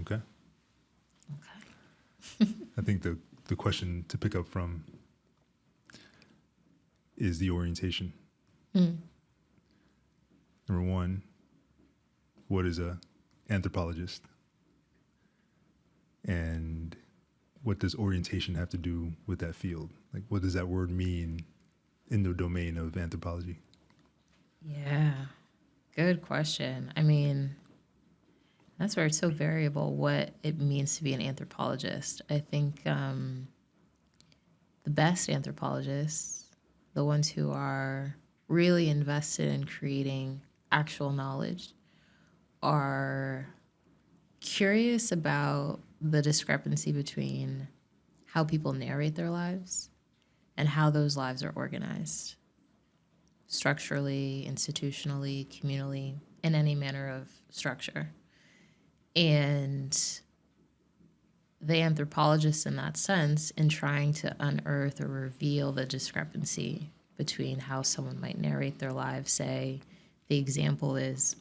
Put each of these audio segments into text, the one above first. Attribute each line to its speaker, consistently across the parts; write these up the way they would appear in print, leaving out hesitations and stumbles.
Speaker 1: Okay.
Speaker 2: Okay.
Speaker 1: I think the question to pick up from is the orientation.
Speaker 2: Mm.
Speaker 1: Number one, what is a anthropologist? And what does orientation have to do with that field? Like, what does that word mean in the domain of anthropology?
Speaker 2: Yeah. Good question. I mean, that's where it's so variable what it means to be an anthropologist. I think the best anthropologists, the ones who are really invested in creating actual knowledge, are curious about the discrepancy between how people narrate their lives and how those lives are organized structurally, institutionally, communally, in any manner of structure. And the anthropologist, in that sense, in trying to unearth or reveal the discrepancy between how someone might narrate their lives, say, the example is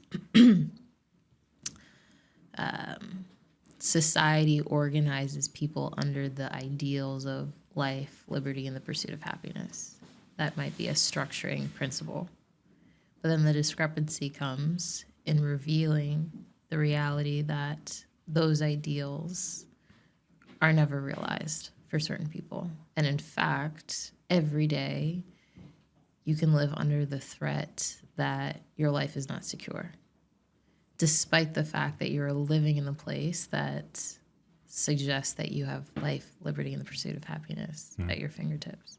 Speaker 2: society organizes people under the ideals of life, liberty, and the pursuit of happiness. That might be a structuring principle. But then the discrepancy comes in revealing the reality that those ideals are never realized for certain people. And in fact, every day you can live under the threat that your life is not secure, despite the fact that you're living in the place that suggests that you have life, liberty, and the pursuit of happiness at your fingertips.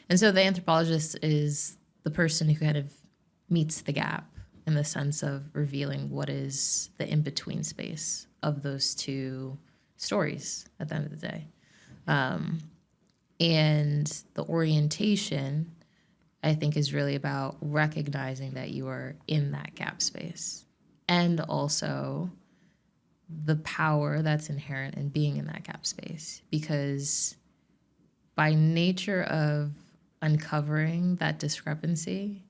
Speaker 2: And so the anthropologist is the person who kind of meets the gap in the sense of revealing what is the in-between space of those two stories at the end of the day. And the orientation, I think, is really about recognizing that you are in that gap space, and also the power that's inherent in being in that gap space. Because by nature of uncovering that discrepancy,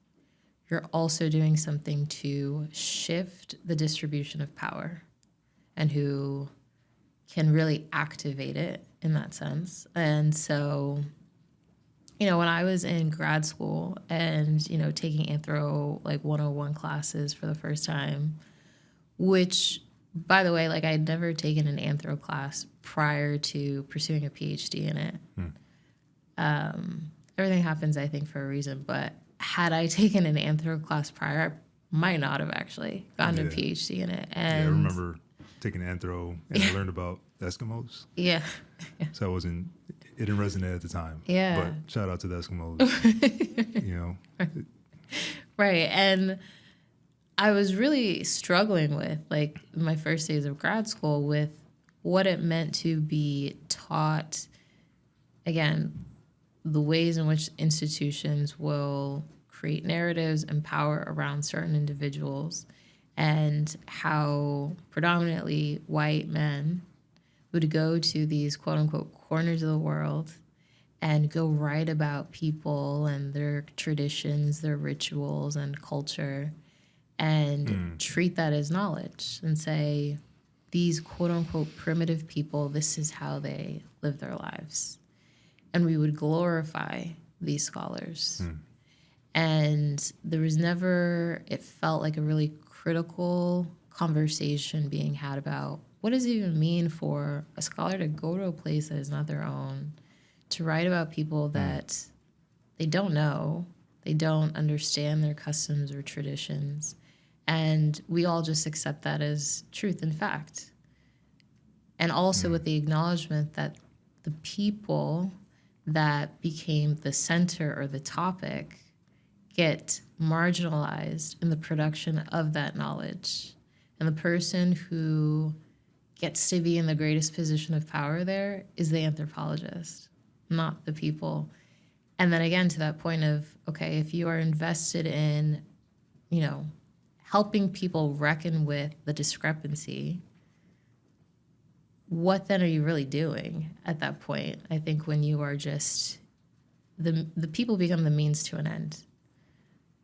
Speaker 2: you're also doing something to shift the distribution of power and who can really activate it in that sense. And so, when I was in grad school and, taking Anthro like 101 classes for the first time, which, by the way, like I'd never taken an Anthro class prior to pursuing a PhD in it. Everything happens, I think, for a reason. But had I taken an Anthro class prior, I might not have actually gotten a PhD in it. And
Speaker 1: I remember taking anthro and I learned about Eskimos.
Speaker 2: Yeah.
Speaker 1: So it didn't resonate at the time.
Speaker 2: Yeah.
Speaker 1: But shout out to the Eskimos.
Speaker 2: Right. And I was really struggling with, like, my first days of grad school with what it meant to be taught, again, the ways in which institutions will create narratives and power around certain individuals, and how predominantly white men would go to these quote unquote corners of the world and go write about people and their traditions, their rituals and culture, and treat that as knowledge and say, these quote unquote primitive people, this is how they live their lives. And we would glorify these scholars. And there was never, it felt like a really critical conversation being had about what does it even mean for a scholar to go to a place that is not their own, to write about people that they don't know, they don't understand their customs or traditions, and we all just accept that as truth and fact. And also with the acknowledgement that the people that became the center or the topic get marginalized in the production of that knowledge. And the person who gets to be in the greatest position of power there is the anthropologist, not the people. And then again, to that point of, okay, if you are invested in, helping people reckon with the discrepancy, what then are you really doing at that point? I think when you are just, the people become the means to an end,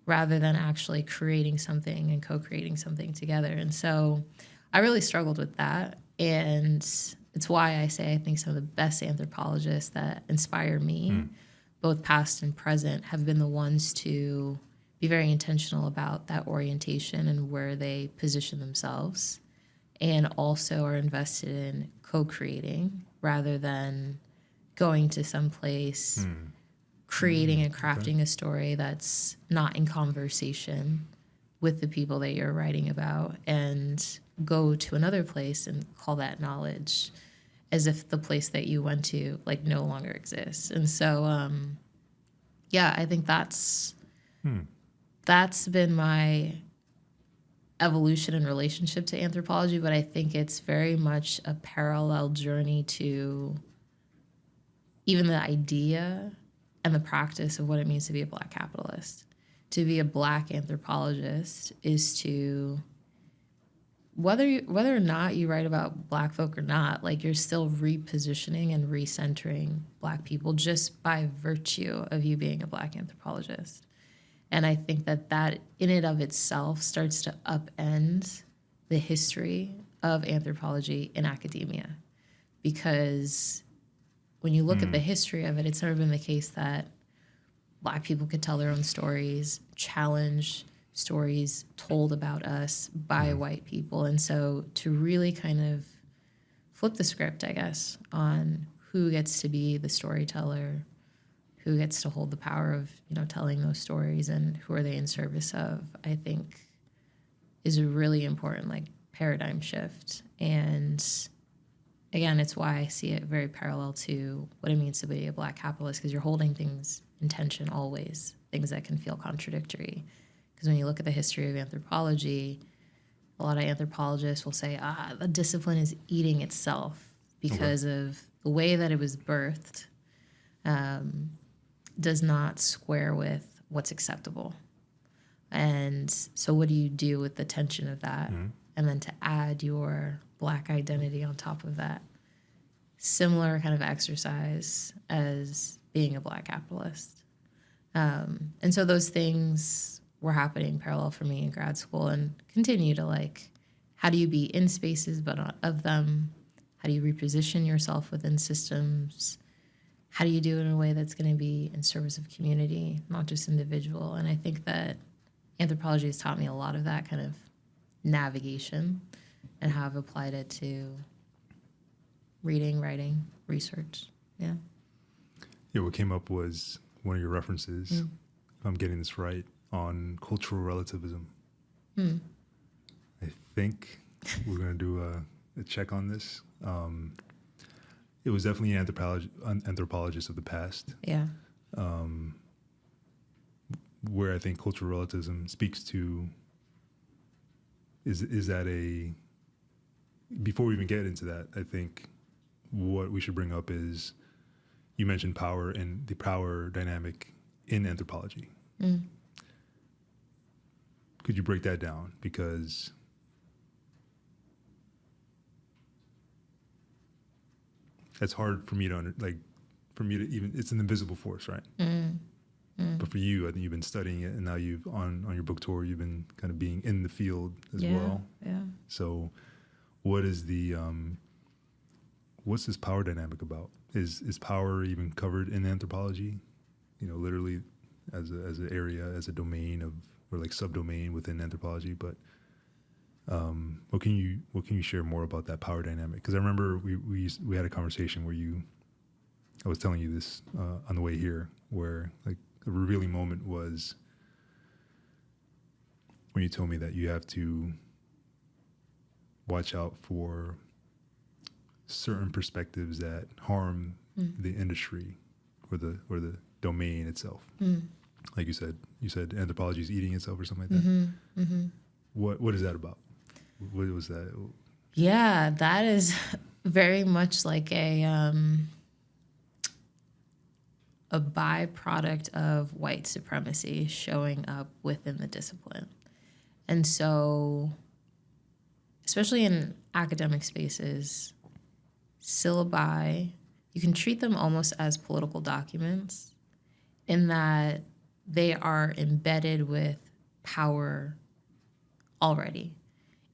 Speaker 2: rather than actually creating something and co-creating something together. And so I really struggled with that. And it's why I say I think some of the best anthropologists that inspire me, both past and present, have been the ones to be very intentional about that orientation and where they position themselves, and also are invested in co-creating rather than going to some place, creating and crafting a story that's not in conversation with the people that you're writing about, and go to another place and call that knowledge as if the place that you went to like no longer exists. And so yeah, I think that's been my evolution in relationship to anthropology, but I think it's very much a parallel journey to even the idea and the practice of what it means to be a Black capitalist. To be a Black anthropologist is to, whether or not you write about Black folk or not, like you're still repositioning and recentering Black people just by virtue of you being a Black anthropologist. And I think that in and of itself starts to upend the history of anthropology in academia. Because when you look at the history of it, it's never been the case that Black people could tell their own stories, challenge stories told about us by white people. And so to really kind of flip the script, I guess, on who gets to be the storyteller, who gets to hold the power of, telling those stories, and who are they in service of, I think is a really important paradigm shift. And again, it's why I see it very parallel to what it means to be a Black capitalist, because you're holding things in tension always, things that can feel contradictory. Because when you look at the history of anthropology, a lot of anthropologists will say, the discipline is eating itself because of the way that it was birthed, does not square with what's acceptable. And so what do you do with the tension of that? And then to add your Black identity on top of that. Similar kind of exercise as being a Black capitalist. And so those things were happening parallel for me in grad school, and continue to how do you be in spaces but not of them? How do you reposition yourself within systems? How do you do it in a way that's going to be in service of community, not just individual? And I think that anthropology has taught me a lot of that kind of navigation, and how I've applied it to reading, writing, research. Yeah.
Speaker 1: Yeah, what came up was one of your references, if I'm getting this right, on cultural relativism. I think we're going to do a check on this. It was definitely an anthropologist of the past.
Speaker 2: Yeah.
Speaker 1: Where I think cultural relativism speaks to is that before we even get into that, I think what we should bring up is, you mentioned power and the power dynamic in anthropology. Could you break that down? Because that's hard for me to even, it's an invisible force, right? But for you, I think you've been studying it, and now you've on your book tour, you've been kind of being in the field as well.
Speaker 2: Yeah.
Speaker 1: So what is what's this power dynamic about? Is power even covered in anthropology? Literally as an area, as a domain or subdomain within anthropology. But what can you share more about that power dynamic? Because I remember we had a conversation where I was telling you this on the way here, where a revealing moment was when you told me that you have to watch out for certain perspectives that harm the industry or the domain itself. Like you said anthropology is eating itself or something like that. What is that about? What was that?
Speaker 2: Yeah, that is very much like a byproduct of white supremacy showing up within the discipline. And so, especially in academic spaces, syllabi, you can treat them almost as political documents, in that they are embedded with power already.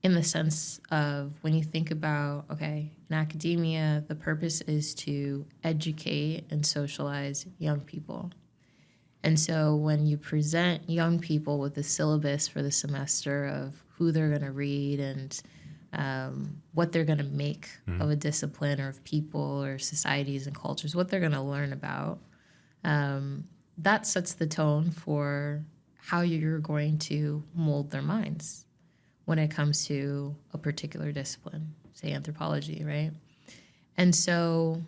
Speaker 2: in the sense of when you think about, okay, in academia, the purpose is to educate and socialize young people. And so when you present young people with the syllabus for the semester of who they're going to read and what they're going to make of a discipline or of people or societies and cultures, what they're going to learn about, that sets the tone for how you're going to mold their minds when it comes to a particular discipline, say anthropology, right? And so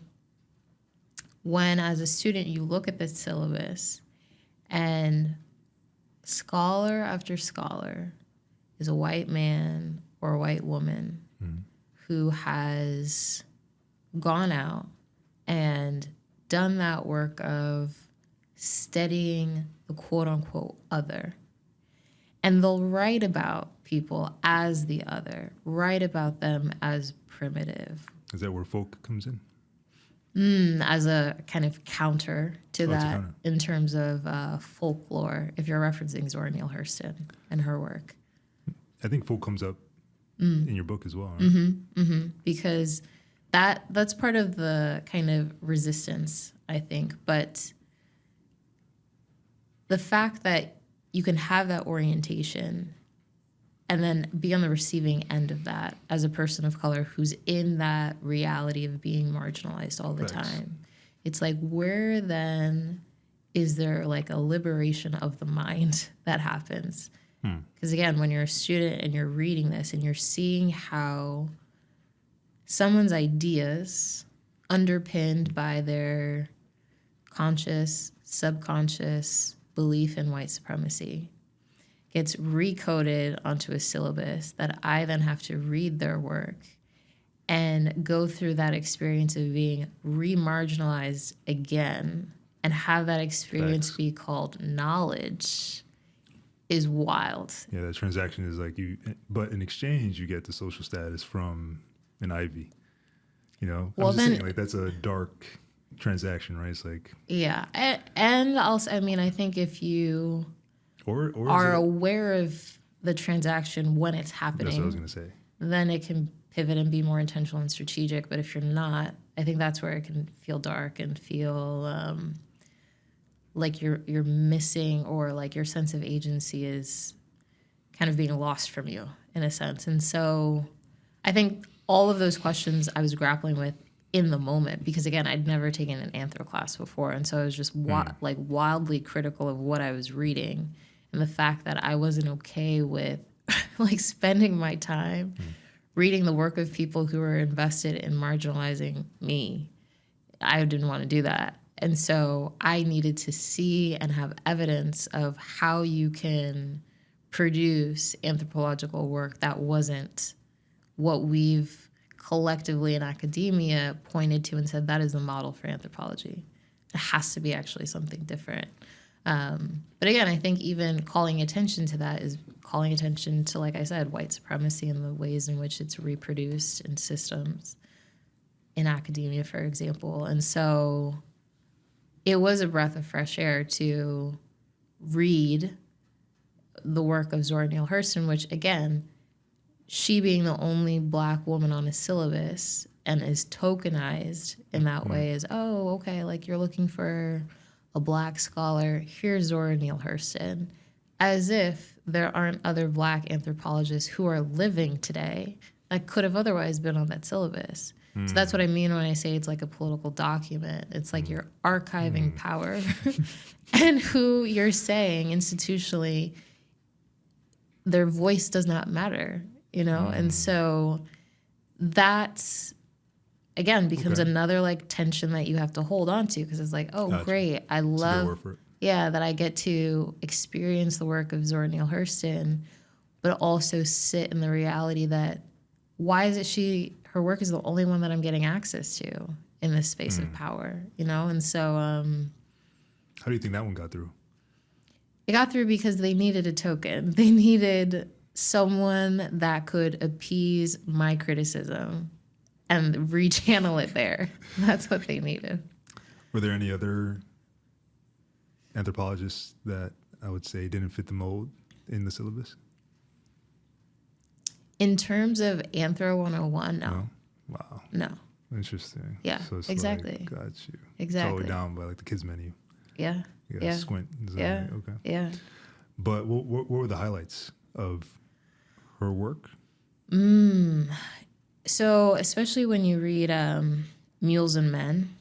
Speaker 2: when, as a student, you look at the syllabus and scholar after scholar is a white man or a white woman who has gone out and done that work of studying the quote unquote other. And they'll write about people as the other, write about them as primitive.
Speaker 1: Is that where folk comes in?
Speaker 2: As a kind of counter to that in terms of folklore, if you're referencing Zora Neale Hurston and her work.
Speaker 1: I think folk comes up in your book as well, right?
Speaker 2: Because that's part of the kind of resistance, I think. But the fact that you can have that orientation and then be on the receiving end of that as a person of color who's in that reality of being marginalized all the time. It's like, where then is there like a liberation of the mind that happens? Because again, when you're a student and you're reading this and you're seeing how someone's ideas underpinned by their conscious, subconscious belief in white supremacy gets recoded onto a syllabus that I then have to read their work and go through that experience of being remarginalized again and have that experience be called knowledge is wild.
Speaker 1: Yeah, that transaction is like but in exchange you get the social status from an Ivy. You know,
Speaker 2: well,
Speaker 1: I'm just
Speaker 2: then,
Speaker 1: saying, like, that's a dark transaction, right? It's like,
Speaker 2: yeah, and also, I mean, I think if you are aware of the transaction when it's happening,
Speaker 1: that's what I was gonna say,
Speaker 2: then it can pivot and be more intentional and strategic. But if you're not, I think that's where it can feel dark and feel like you're missing, or like your sense of agency is kind of being lost from you in a sense. And so I think all of those questions I was grappling with in the moment, because again, I'd never taken an anthro class before. And so I was just like wildly critical of what I was reading and the fact that I wasn't okay with like spending my time reading the work of people who were invested in marginalizing me. I didn't want to do that. And so I needed to see and have evidence of how you can produce anthropological work that wasn't what we've collectively in academia pointed to and said that is the model for anthropology. It has to be actually something different. But again, I think even calling attention to that is calling attention to, like I said, white supremacy and the ways in which it's reproduced in systems in academia, for example. And so it was a breath of fresh air to read the work of Zora Neale Hurston, which, again, she being the only Black woman on a syllabus and is tokenized in that way is, oh, okay, like you're looking for a Black scholar, here's Zora Neale Hurston, as if there aren't other Black anthropologists who are living today that could have otherwise been on that syllabus. So that's what I mean when I say it's like a political document. It's like you're archiving power and who you're saying institutionally their voice does not matter, you know? And so that's, again, becomes another like tension that you have to hold on to, because it's like, oh, great. I love, that I get to experience the work of Zora Neale Hurston, but also sit in the reality that why is it her work is the only one that I'm getting access to in this space of power, you know? And so...
Speaker 1: how do you think that one got through?
Speaker 2: It got through because they needed a token. They needed someone that could appease my criticism and rechannel it there. That's what they needed.
Speaker 1: Were there any other anthropologists that I would say didn't fit the mold in the syllabus?
Speaker 2: In terms of Anthro 101, no.
Speaker 1: No? Wow.
Speaker 2: No.
Speaker 1: Interesting.
Speaker 2: Yeah,
Speaker 1: So it's
Speaker 2: exactly.
Speaker 1: like, got you. It's all the
Speaker 2: Exactly.
Speaker 1: way down by like the kids menu.
Speaker 2: Yeah.
Speaker 1: You gotta
Speaker 2: Yeah.
Speaker 1: squint. Is that
Speaker 2: Yeah.
Speaker 1: right? Okay.
Speaker 2: Yeah.
Speaker 1: But what were the highlights of her work?
Speaker 2: So, especially when you read Mules and Men,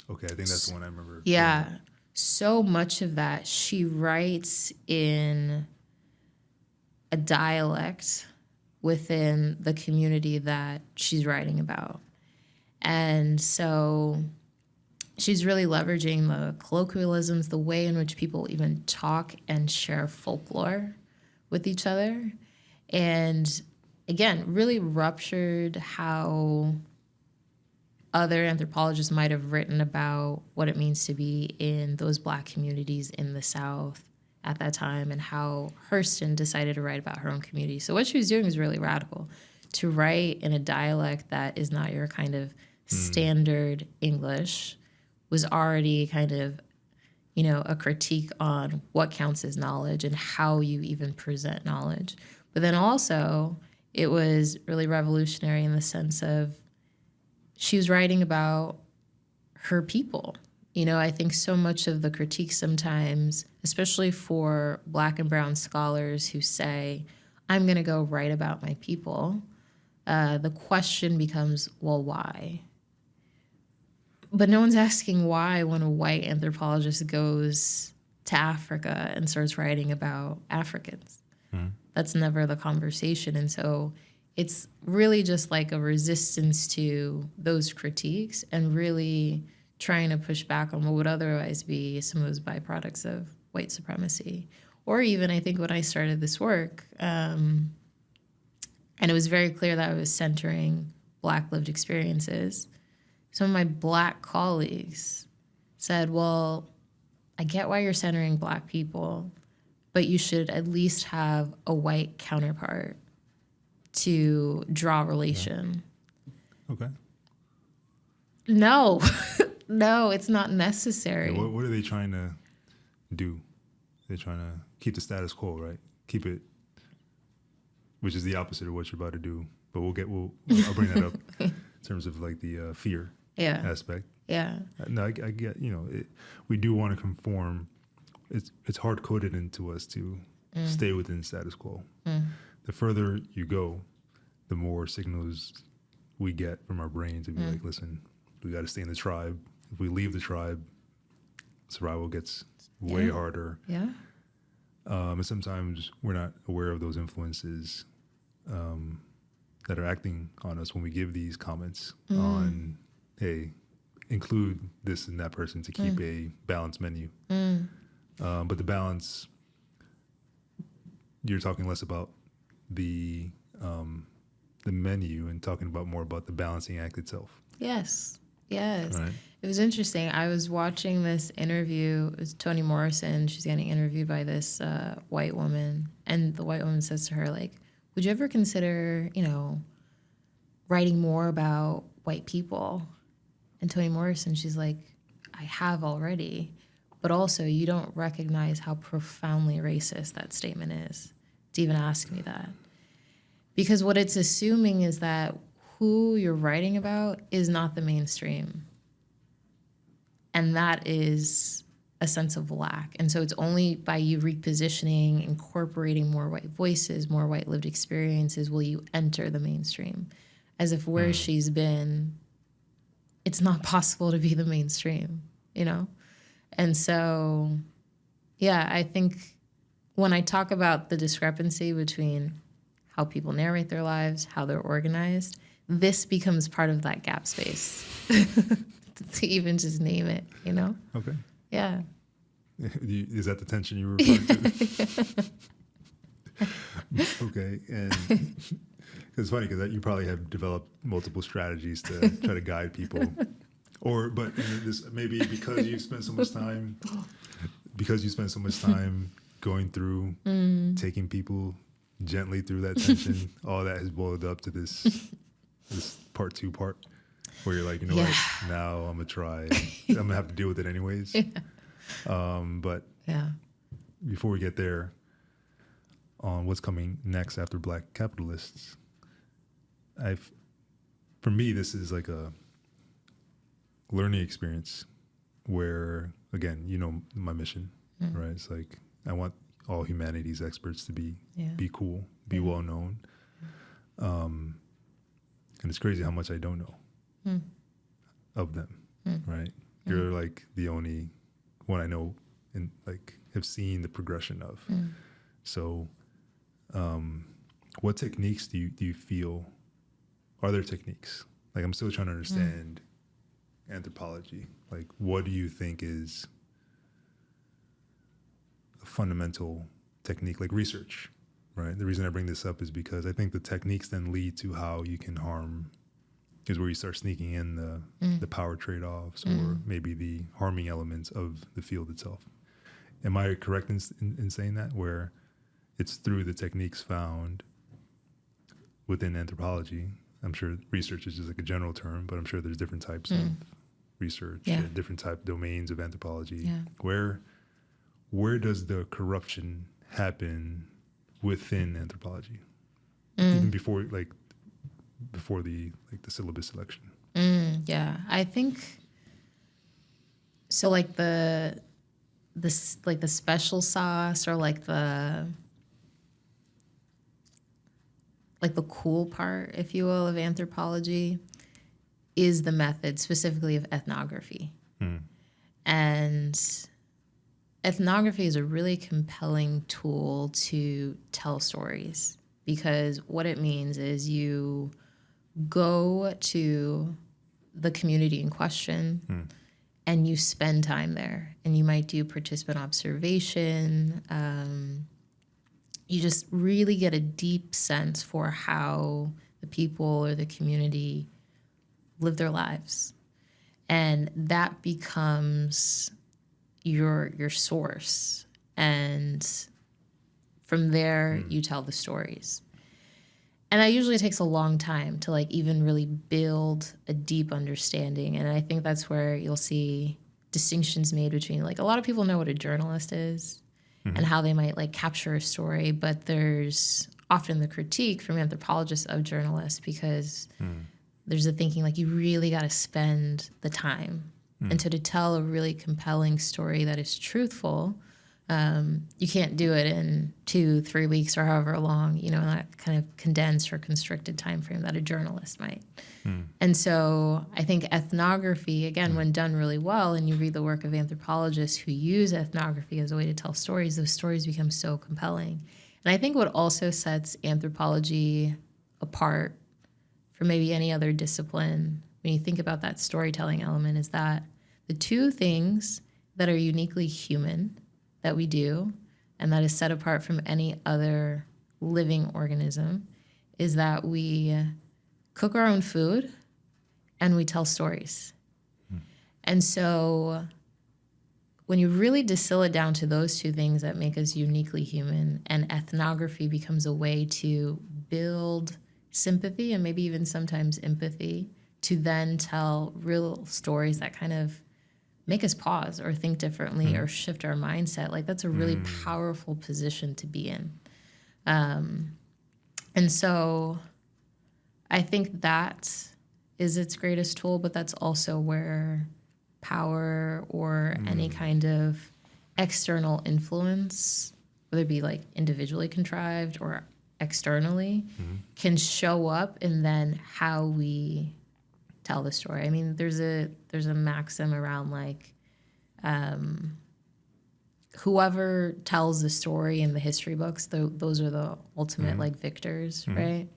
Speaker 1: Okay, I think that's the one I remember.
Speaker 2: yeah, so much of that she writes in a dialect within the community that she's writing about. And so she's really leveraging the colloquialisms, the way in which people even talk and share folklore with each other. And again, really ruptured how other anthropologists might have written about what it means to be in those Black communities in the South at that time, and how Hurston decided to write about her own community. So what she was doing was really radical, to write in a dialect that is not your kind of standard English was already kind of, you know, a critique on what counts as knowledge and how you even present knowledge. But then also it was really revolutionary in the sense of she was writing about her people. You know, I think so much of the critique sometimes, especially for Black and brown scholars who say, I'm going to go write about my people, the question becomes, well, why? But no one's asking why when a white anthropologist goes to Africa and starts writing about Africans. That's never the conversation. And so it's really just like a resistance to those critiques and really trying to push back on what would otherwise be some of those byproducts of white supremacy. Or even, I think when I started this work, and it was very clear that I was centering Black lived experiences, some of my Black colleagues said, well, I get why you're centering Black people, but you should at least have a white counterpart to draw relation.
Speaker 1: Okay.
Speaker 2: No, no, it's not necessary.
Speaker 1: Yeah, what are they trying to do? They're trying to keep the status quo, right? Keep it, which is the opposite of what you're about to do. But I'll bring that up in terms of like the fear aspect.
Speaker 2: Yeah.
Speaker 1: No, I get, we do want to conform. It's hard coded into us to stay within status quo. The further you go, the more signals we get from our brain to be like, listen, we got to stay in the tribe. If we leave the tribe, survival gets way harder.
Speaker 2: Yeah.
Speaker 1: And sometimes we're not aware of those influences that are acting on us when we give these comments on, hey, include this and that person to keep a balanced menu. But the balance, you're talking less about the menu and talking about more about the balancing act itself.
Speaker 2: Yes. Yes.
Speaker 1: Right.
Speaker 2: It was interesting. I was watching this interview. It was Toni Morrison. She's getting interviewed by this white woman. And the white woman says to her, like, would you ever consider, writing more about white people? And Toni Morrison, she's like, I have already. But also, you don't recognize how profoundly racist that statement is to even ask me that. Because what it's assuming is that who you're writing about is not the mainstream. And that is a sense of lack. And so it's only by you repositioning, incorporating more white voices, more white lived experiences, will you enter the mainstream. As if where she's been, it's not possible to be the mainstream, And so, yeah, I think when I talk about the discrepancy between how people narrate their lives, how they're organized, this becomes part of that gap space to even just name it,
Speaker 1: Okay.
Speaker 2: Yeah.
Speaker 1: Is that the tension you were referring to? Okay. And it's funny because you probably have developed multiple strategies to try to guide people. But this maybe because you spent so much time going through, taking people gently through that tension, all that has boiled up to this part two where you're like, what? Now I'm gonna try. I'm gonna have to deal with it anyways. But before we get there, on what's coming next after Black capitalists, for me, this is like a learning experience where, again, my mission, right? It's like I want all humanities experts to be cool, be well known. And it's crazy how much I don't know of them, right? You're like the only one I know and like have seen the progression of. So what techniques do you feel, are there techniques? Like I'm still trying to understand anthropology. Like what do you think is a fundamental technique, like research, right? The reason I bring this up is because I think the techniques then lead to how you can harm, is where you start sneaking in the power trade-offs or maybe the harming elements of the field itself. Am I correct in saying that, where it's through the techniques found within anthropology? I'm sure research is just like a general term, but I'm sure there's different types of research, different type domains of anthropology. Where does the corruption happen within anthropology, even before the syllabus selection?
Speaker 2: I think so. Like the special sauce, or like the cool part, if you will, of anthropology is the method, specifically of ethnography. And ethnography is a really compelling tool to tell stories, because what it means is you go to the community in question and you spend time there, and you might do participant observation. You just really get a deep sense for how the people or the community live their lives. And that becomes your source. And from there, you tell the stories. And that usually takes a long time to like even really build a deep understanding. And I think that's where you'll see distinctions made between, like, a lot of people know what a journalist is and how they might like capture a story, but there's often the critique from anthropologists of journalists, because there's a thinking like you really got to spend the time. And so to tell a really compelling story that is truthful, you can't do it in 2-3 weeks or however long, that kind of condensed or constricted time frame that a journalist might. And so I think ethnography, again, when done really well, and you read the work of anthropologists who use ethnography as a way to tell stories, those stories become so compelling. And I think what also sets anthropology apart from maybe any other discipline, when you think about that storytelling element, is that the two things that are uniquely human that we do, and that is set apart from any other living organism, is that we cook our own food and we tell stories. And so when you really distill it down to those two things that make us uniquely human, and ethnography becomes a way to build sympathy and maybe even sometimes empathy, to then tell real stories that kind of make us pause or think differently or shift our mindset. Like, that's a really powerful position to be in. And so I think that is its greatest tool, but that's also where power or any kind of external influence, whether it be like individually contrived or externally, can show up in then how we tell the story. I mean, there's a maxim around like whoever tells the story in the history books, those are the ultimate like victors, right?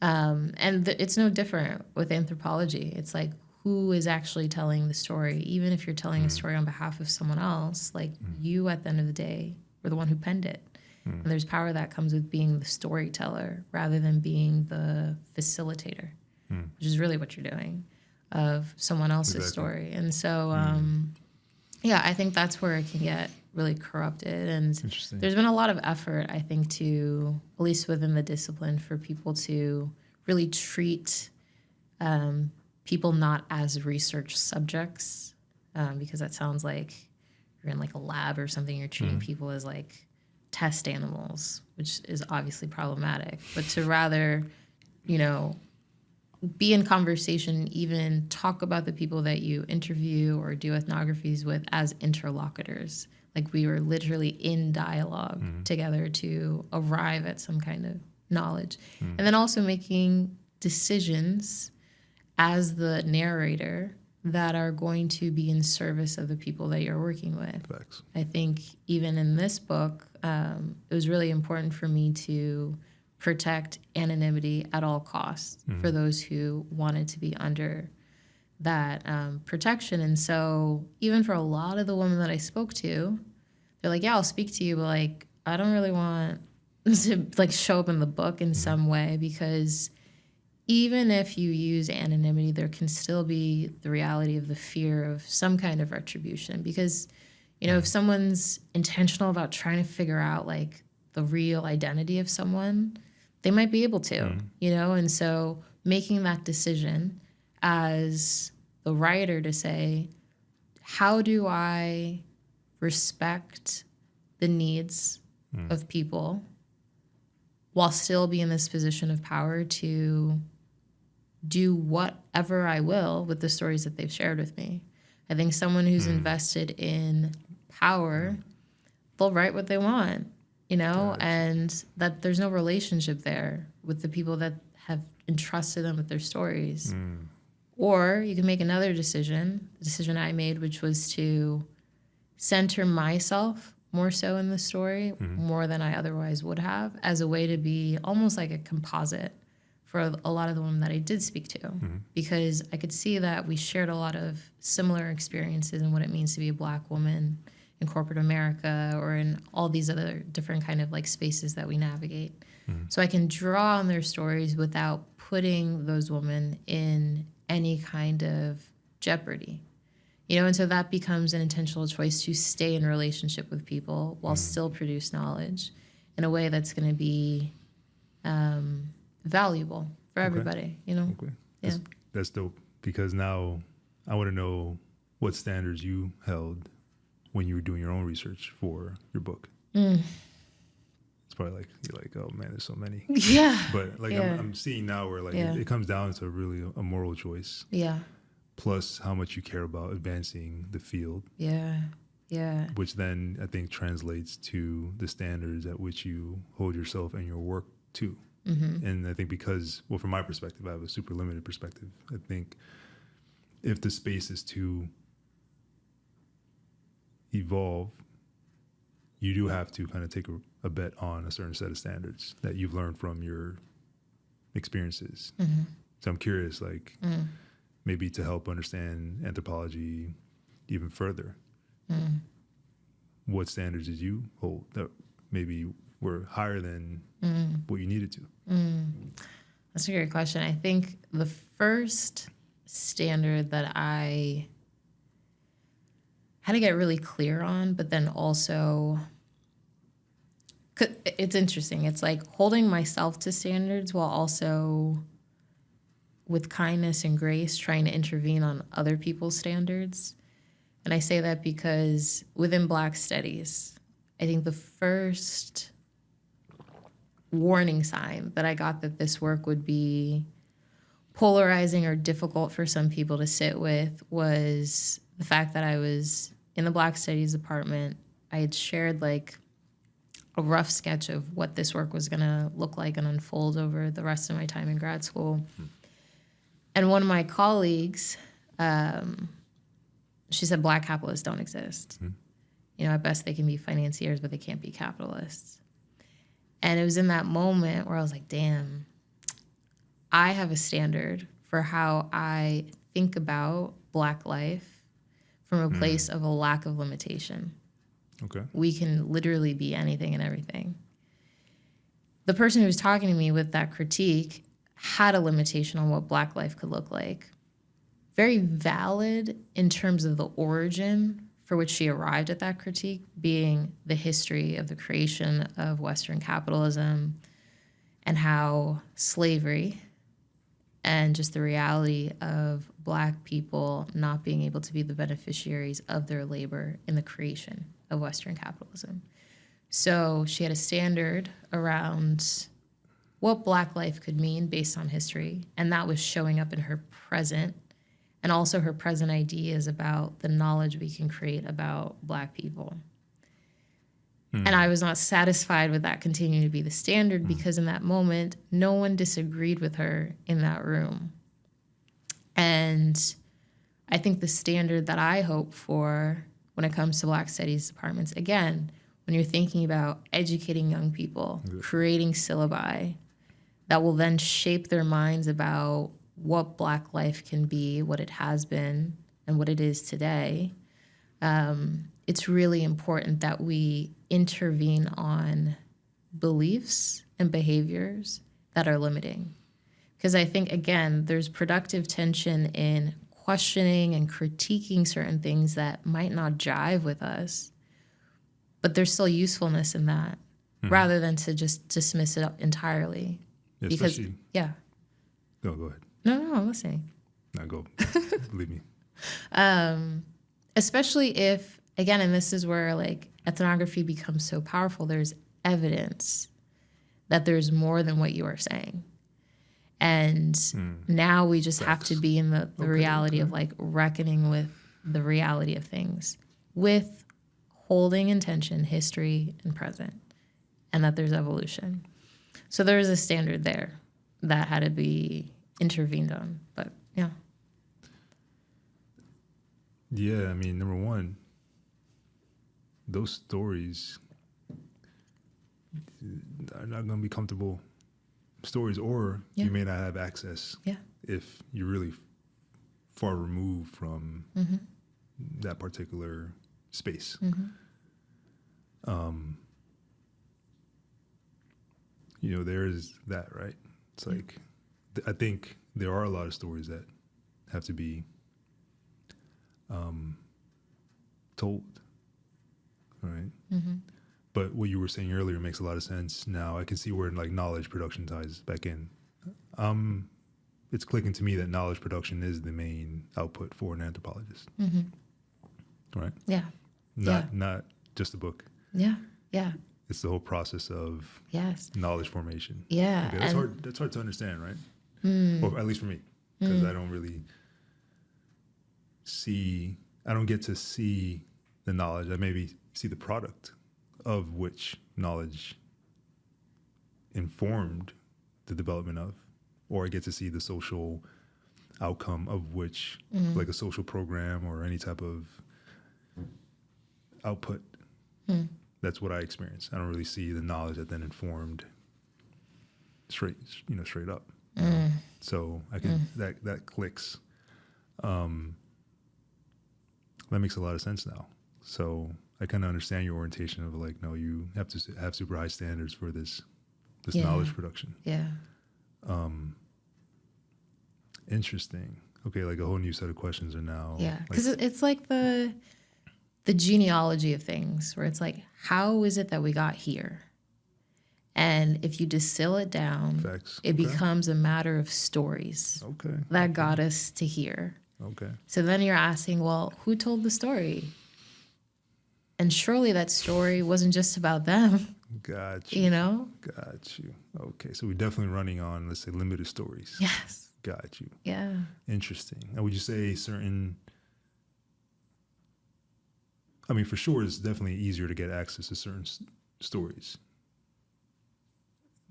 Speaker 2: And it's no different with anthropology. It's like, who is actually telling the story? Even if you're telling a story on behalf of someone else, like you at the end of the day were the one who penned it. And there's power that comes with being the storyteller rather than being the facilitator, which is really what you're doing of someone else's story. And so, I think that's where it can get really corrupted. And there's been a lot of effort, I think, to, at least within the discipline, for people to really treat people not as research subjects, because that sounds like you're in like a lab or something. You're treating people as like test animals, which is obviously problematic, but to rather, you know, be in conversation, even talk about the people that you interview or do ethnographies with as interlocutors. Like we were literally in dialogue together to arrive at some kind of knowledge. And then also making decisions as the narrator that are going to be in service of the people that you're working with.
Speaker 1: Facts.
Speaker 2: I think even in this book, it was really important for me to protect anonymity at all costs for those who wanted to be under that protection. And so even for a lot of the women that I spoke to, they're like, yeah, I'll speak to you, but like, I don't really want to like show up in the book in some way, because even if you use anonymity, there can still be the reality of the fear of some kind of retribution. Because, you know, if someone's intentional about trying to figure out like the real identity of someone, they might be able to, you know? And so making that decision as the writer to say, how do I respect the needs of people while still be in this position of power to do whatever I will with the stories that they've shared with me. I think someone who's invested in power, they'll write what they want, you know, and that there's no relationship there with the people that have entrusted them with their stories. Or you can make another decision, the decision I made, which was to center myself more so in the story, more than I otherwise would have, as a way to be almost like a composite for a lot of the women that I did speak to, because I could see that we shared a lot of similar experiences in what it means to be a Black woman in corporate America or in all these other different kind of like spaces that we navigate. So I can draw on their stories without putting those women in any kind of jeopardy. You know, and so that becomes an intentional choice to stay in relationship with people while still produce knowledge in a way that's going to be valuable for everybody, you know?
Speaker 1: Okay.
Speaker 2: Yeah.
Speaker 1: That's dope, because now I want to know what standards you held when you were doing your own research for your book. It's probably like, you're like, oh man, there's so many.
Speaker 2: Yeah.
Speaker 1: But like I'm seeing now where like it comes down to really a moral choice.
Speaker 2: Yeah.
Speaker 1: Plus how much you care about advancing the field.
Speaker 2: Yeah. Yeah.
Speaker 1: Which then I think translates to the standards at which you hold yourself and your work to. And I think because, well, from my perspective, I have a super limited perspective. I think if the space is to evolve, you do have to kind of take a bet on a certain set of standards that you've learned from your experiences. So I'm curious, like, maybe to help understand anthropology even further, what standards did you hold that maybe were higher than what you needed to?
Speaker 2: That's a great question. I think the first standard that I had to get really clear on, but then also, it's interesting. It's like holding myself to standards while also with kindness and grace trying to intervene on other people's standards. And I say that because within Black studies, I think the first warning sign that I got that this work would be polarizing or difficult for some people to sit with was the fact that I was in the Black Studies department. I had shared like a rough sketch of what this work was going to look like and unfold over the rest of my time in grad school. And one of my colleagues, she said, Black capitalists don't exist. You know, at best they can be financiers, but they can't be capitalists. And it was in that moment where I was like, damn, I have a standard for how I think about Black life from a place of a lack of limitation.
Speaker 1: Okay.
Speaker 2: We can literally be anything and everything. The person who was talking to me with that critique had a limitation on what Black life could look like. Very valid in terms of the origin for which she arrived at that critique, being the history of the creation of Western capitalism and how slavery and just the reality of Black people not being able to be the beneficiaries of their labor in the creation of Western capitalism. So she had a standard around what Black life could mean based on history, and that was showing up in her present, and also her present ideas about the knowledge we can create about Black people. And I was not satisfied with that continuing to be the standard because in that moment, no one disagreed with her in that room. And I think the standard that I hope for when it comes to Black Studies departments, again, when you're thinking about educating young people, creating syllabi that will then shape their minds about what Black life can be, what it has been, and what it is today, it's really important that we intervene on beliefs and behaviors that are limiting. Because I think, again, there's productive tension in questioning and critiquing certain things that might not jive with us, but there's still usefulness in that rather than to just dismiss it entirely.
Speaker 1: Yeah,
Speaker 2: Because, yeah.
Speaker 1: No, go ahead.
Speaker 2: No, I'm listening.
Speaker 1: No, go. Believe me.
Speaker 2: Especially if, again, and this is where like ethnography becomes so powerful, there's evidence that there's more than what you are saying. And now we just have to be in the reality of like reckoning with the reality of things, with holding intention, history, and present, and that there's evolution. So there is a standard there that had to be intervened on. But yeah.
Speaker 1: Yeah, I mean, number one, those stories are not going to be comfortable stories, or you may not have access if you're really far removed from that particular space. You know, there is that, right? It's like, I think there are a lot of stories that have to be told, right? But what you were saying earlier makes a lot of sense now. I can see where like knowledge production ties back in. It's clicking to me that knowledge production is the main output for an anthropologist, right?
Speaker 2: Yeah.
Speaker 1: Not just a book.
Speaker 2: Yeah. Yeah.
Speaker 1: It's the whole process of knowledge formation.
Speaker 2: Yeah.
Speaker 1: Okay, that's hard to understand, right? Or at least for me, because I don't really I don't get to see the knowledge. I maybe see the product of which knowledge informed the development of, or I get to see the social outcome of which, like a social program or any type of output. That's what I experience. I don't really see the knowledge that then informed straight up. So I can that clicks. That makes a lot of sense now. So I kind of understand your orientation of like, no, you have to have super high standards for this knowledge production.
Speaker 2: Yeah.
Speaker 1: Interesting. Okay, like a whole new set of questions are now.
Speaker 2: Yeah, because it's like the genealogy of things, where it's like, how is it that we got here? And if you distill it down, it becomes a matter of stories that got us to here.
Speaker 1: Okay.
Speaker 2: So then you're asking, well, who told the story? And surely that story wasn't just about them.
Speaker 1: Got you.
Speaker 2: You know?
Speaker 1: Got you. Okay, so we're definitely running on, let's say, limited stories.
Speaker 2: Yes.
Speaker 1: Got you.
Speaker 2: Yeah.
Speaker 1: Interesting. Now, would you say I mean, for sure, it's definitely easier to get access to certain stories.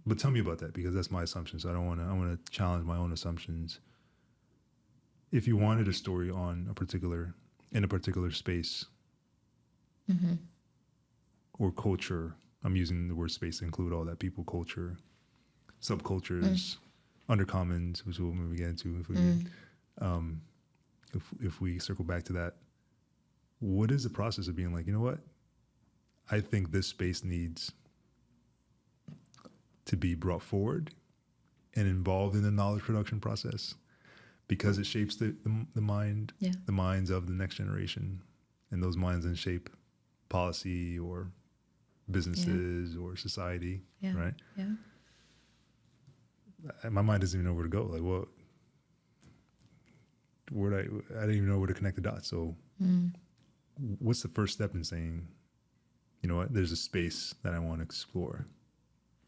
Speaker 1: But tell me about that, because that's my assumption. So I want to challenge my own assumptions. If you wanted a story in a particular space or culture, I'm using the word space to include all that: people, culture, subcultures, undercommons, which we'll maybe get into if we circle back to that. What is the process of being like, you know what? I think this space needs to be brought forward and involved in the knowledge production process, because it shapes the mind, the minds of the next generation, and those minds then shape policy or businesses or society, right?
Speaker 2: Yeah.
Speaker 1: My mind doesn't even know where to go. Like, well, I didn't even know where to connect the dots. So what's the first step in saying, you know what, there's a space that I want to explore,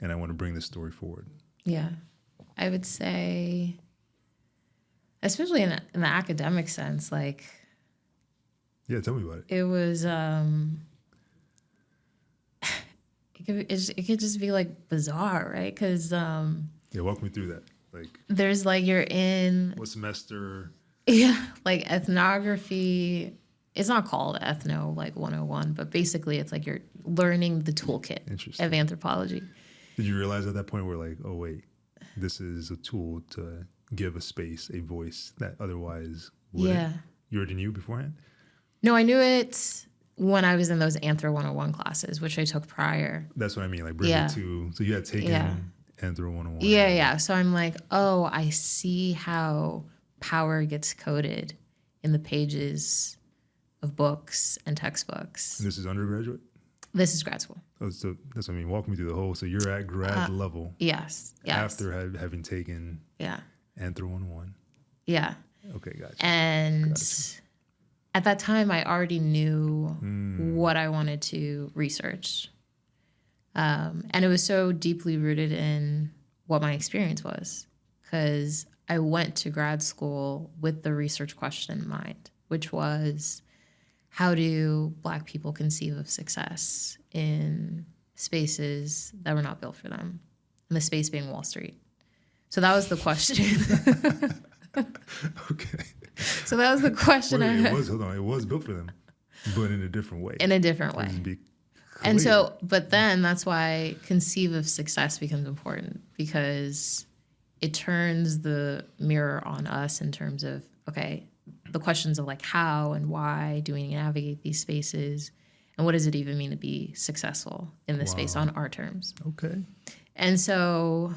Speaker 1: and I want to bring this story forward.
Speaker 2: Yeah. I would say, especially in the academic sense, like,
Speaker 1: Yeah, tell me about it.
Speaker 2: it was, it could just be like bizarre, right? Because
Speaker 1: Yeah, walk me through that. Like,
Speaker 2: there's like, you're in,
Speaker 1: what semester?
Speaker 2: yeah, like ethnography. It's not called ethno like 101, but basically it's like you're learning the toolkit
Speaker 1: Interesting.
Speaker 2: of anthropology.
Speaker 1: Did you realize at that point where like, oh wait, this is a tool to give a space, a voice that otherwise wouldn't?
Speaker 2: Yeah.
Speaker 1: You already knew beforehand?
Speaker 2: No, I knew it when I was in those Anthro 101 classes, which I took prior.
Speaker 1: That's what I mean. Like, bring
Speaker 2: Yeah.
Speaker 1: it to, so you had taken
Speaker 2: Yeah.
Speaker 1: Anthro 101.
Speaker 2: Yeah. So I'm like, oh, I see how power gets coded in the pages of books and textbooks.
Speaker 1: And this is undergraduate?
Speaker 2: This is grad school.
Speaker 1: Oh, so that's what I mean. Walk me through the whole. So you're at grad level
Speaker 2: Yes.
Speaker 1: after having taken
Speaker 2: Yeah.
Speaker 1: Anthro 101.
Speaker 2: Yeah.
Speaker 1: Okay, gotcha.
Speaker 2: And
Speaker 1: Gotcha.
Speaker 2: at that time, I already knew what I wanted to research. And it was so deeply rooted in what my experience was, because I went to grad school with the research question in mind, which was, how do Black people conceive of success in spaces that were not built for them? And the space being Wall Street. So that was the question.
Speaker 1: Okay.
Speaker 2: So that was the question I had.
Speaker 1: It was built for them, but in a different way.
Speaker 2: In a different way.
Speaker 1: Just be
Speaker 2: And
Speaker 1: clear.
Speaker 2: so, but then that's why conceive of success becomes important, because it turns the mirror on us in terms of, okay, the questions of like how and why do we navigate these spaces, and what does it even mean to be successful in this space on our terms?
Speaker 1: Okay.
Speaker 2: And so,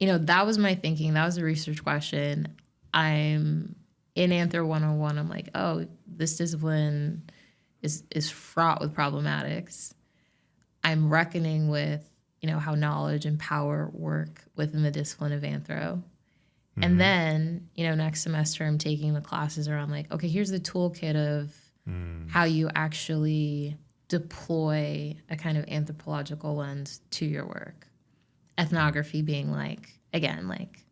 Speaker 2: that was my thinking. That was the research question. I'm in Anthro 101. I'm like, oh, this discipline is fraught with problematics. I'm reckoning with, how knowledge and power work within the discipline of anthro. Mm-hmm. And then, next semester I'm taking the classes around like, okay, here's the toolkit of how you actually deploy a kind of anthropological lens to your work. Ethnography being like, again, like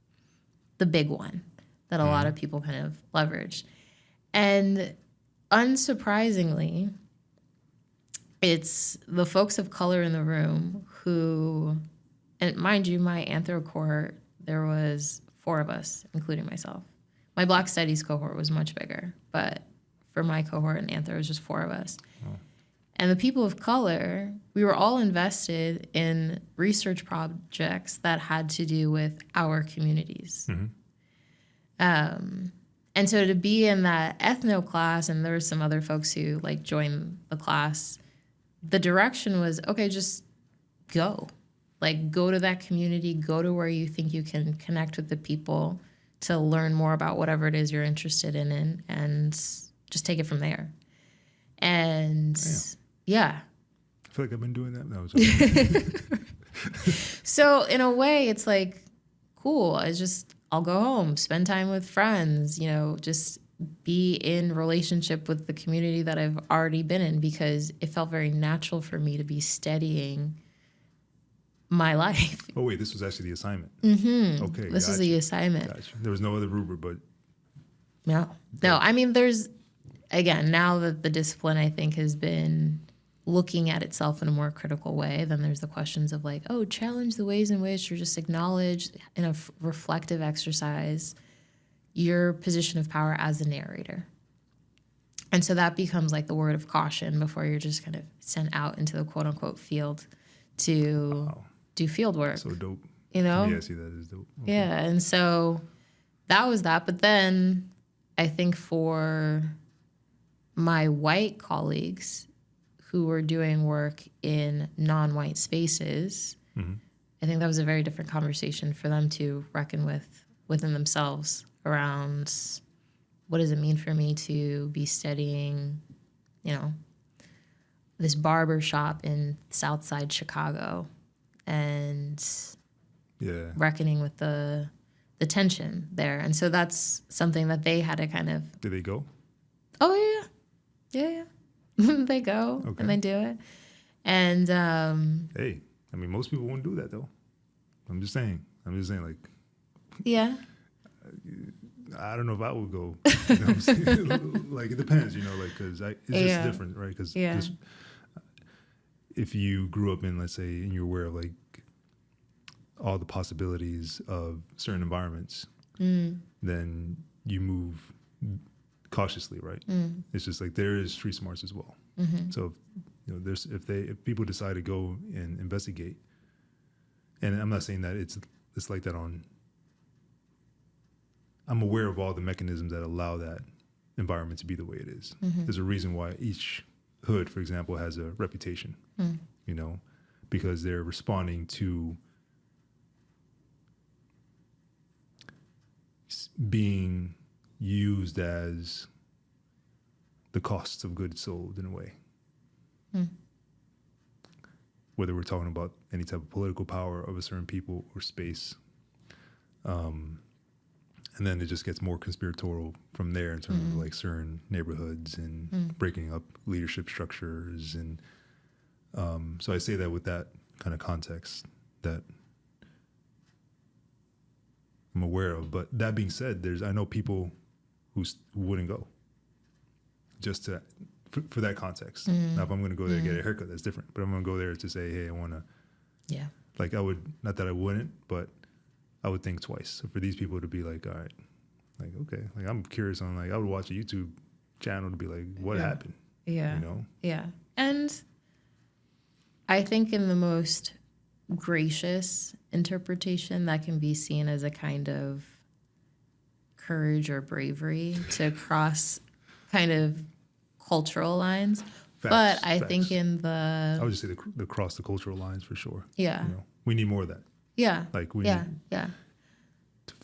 Speaker 2: the big one that a lot of people kind of leverage. And unsurprisingly, it's the folks of color in the room who, and mind you, my anthro cohort, there was 4 of us, including myself. My Black Studies cohort was much bigger, but for my cohort in anthro, it was just 4 of us. Oh. And the people of color, we were all invested in research projects that had to do with our communities. Mm-hmm. And so to be in that ethno class, and there were some other folks who like joined the class, the direction was, okay, just go. Like, go to that community, go to where you think you can connect with the people to learn more about whatever it is you're interested in, and just take it from there. And yeah.
Speaker 1: I feel like I've been doing that now.
Speaker 2: So in a way, it's like, cool. I'll go home, spend time with friends, just be in relationship with the community that I've already been in, because it felt very natural for me to be studying my life.
Speaker 1: Oh, wait, this was actually the assignment.
Speaker 2: Mm-hmm.
Speaker 1: Okay.
Speaker 2: This was the assignment.
Speaker 1: Gotcha. There was no other rubric, but.
Speaker 2: No. I mean, there's, again, now that the discipline, I think, has been looking at itself in a more critical way, then there's the questions of like, oh, challenge the ways in which, or just acknowledge in a reflective exercise your position of power as a narrator. And so that becomes like the word of caution before you're just kind of sent out into the quote unquote field to do field work.
Speaker 1: So dope.
Speaker 2: Yeah,
Speaker 1: I see that as dope. Okay.
Speaker 2: Yeah. And so that was that. But then I think for my white colleagues who were doing work in non-white spaces, I think that was a very different conversation for them to reckon with within themselves around what does it mean for me to be studying, this barber shop in Southside Chicago, and reckoning with the tension there. And so that's something that they had to kind of...
Speaker 1: Did they go?
Speaker 2: Oh, yeah. They go and they do it. And
Speaker 1: Hey, I mean, most people won't do that though. I'm just saying. Like,
Speaker 2: yeah,
Speaker 1: I don't know if I would go. You know what I'm saying? Like, it depends, you know, like, because it's just different, right? Because if you grew up in, let's say, and you're aware of like all the possibilities of certain environments, then you move cautiously, right? It's just like there is street smarts as well. So, you know, if people decide to go and investigate, and I'm not saying that it's like that on. I'm aware of all the mechanisms that allow that environment to be the way it is. There's a reason why each hood, for example, has a reputation. You know, because they're responding to being used as the costs of goods sold in a way. Whether we're talking about any type of political power of a certain people or space. And then it just gets more conspiratorial from there in terms of like certain neighborhoods and breaking up leadership structures. And so I say that with that kind of context that I'm aware of. But that being said, I know people who wouldn't go just for that context. Now, if I'm going to go there to get a haircut, that's different. But I'm going to go there to say, hey, I want to, like I would, not that I wouldn't, but I would think twice. So for these people to be like, all right, like, okay, like I'm curious on, like, I would watch a YouTube channel to be like, what happened?
Speaker 2: Yeah.
Speaker 1: You know?
Speaker 2: Yeah. And I think in the most gracious interpretation, that can be seen as a kind of courage or bravery to cross kind of cultural lines. But I think in
Speaker 1: I would just say the cross the cultural lines for sure.
Speaker 2: Yeah.
Speaker 1: You know, we need more of that.
Speaker 2: Yeah.
Speaker 1: Like we need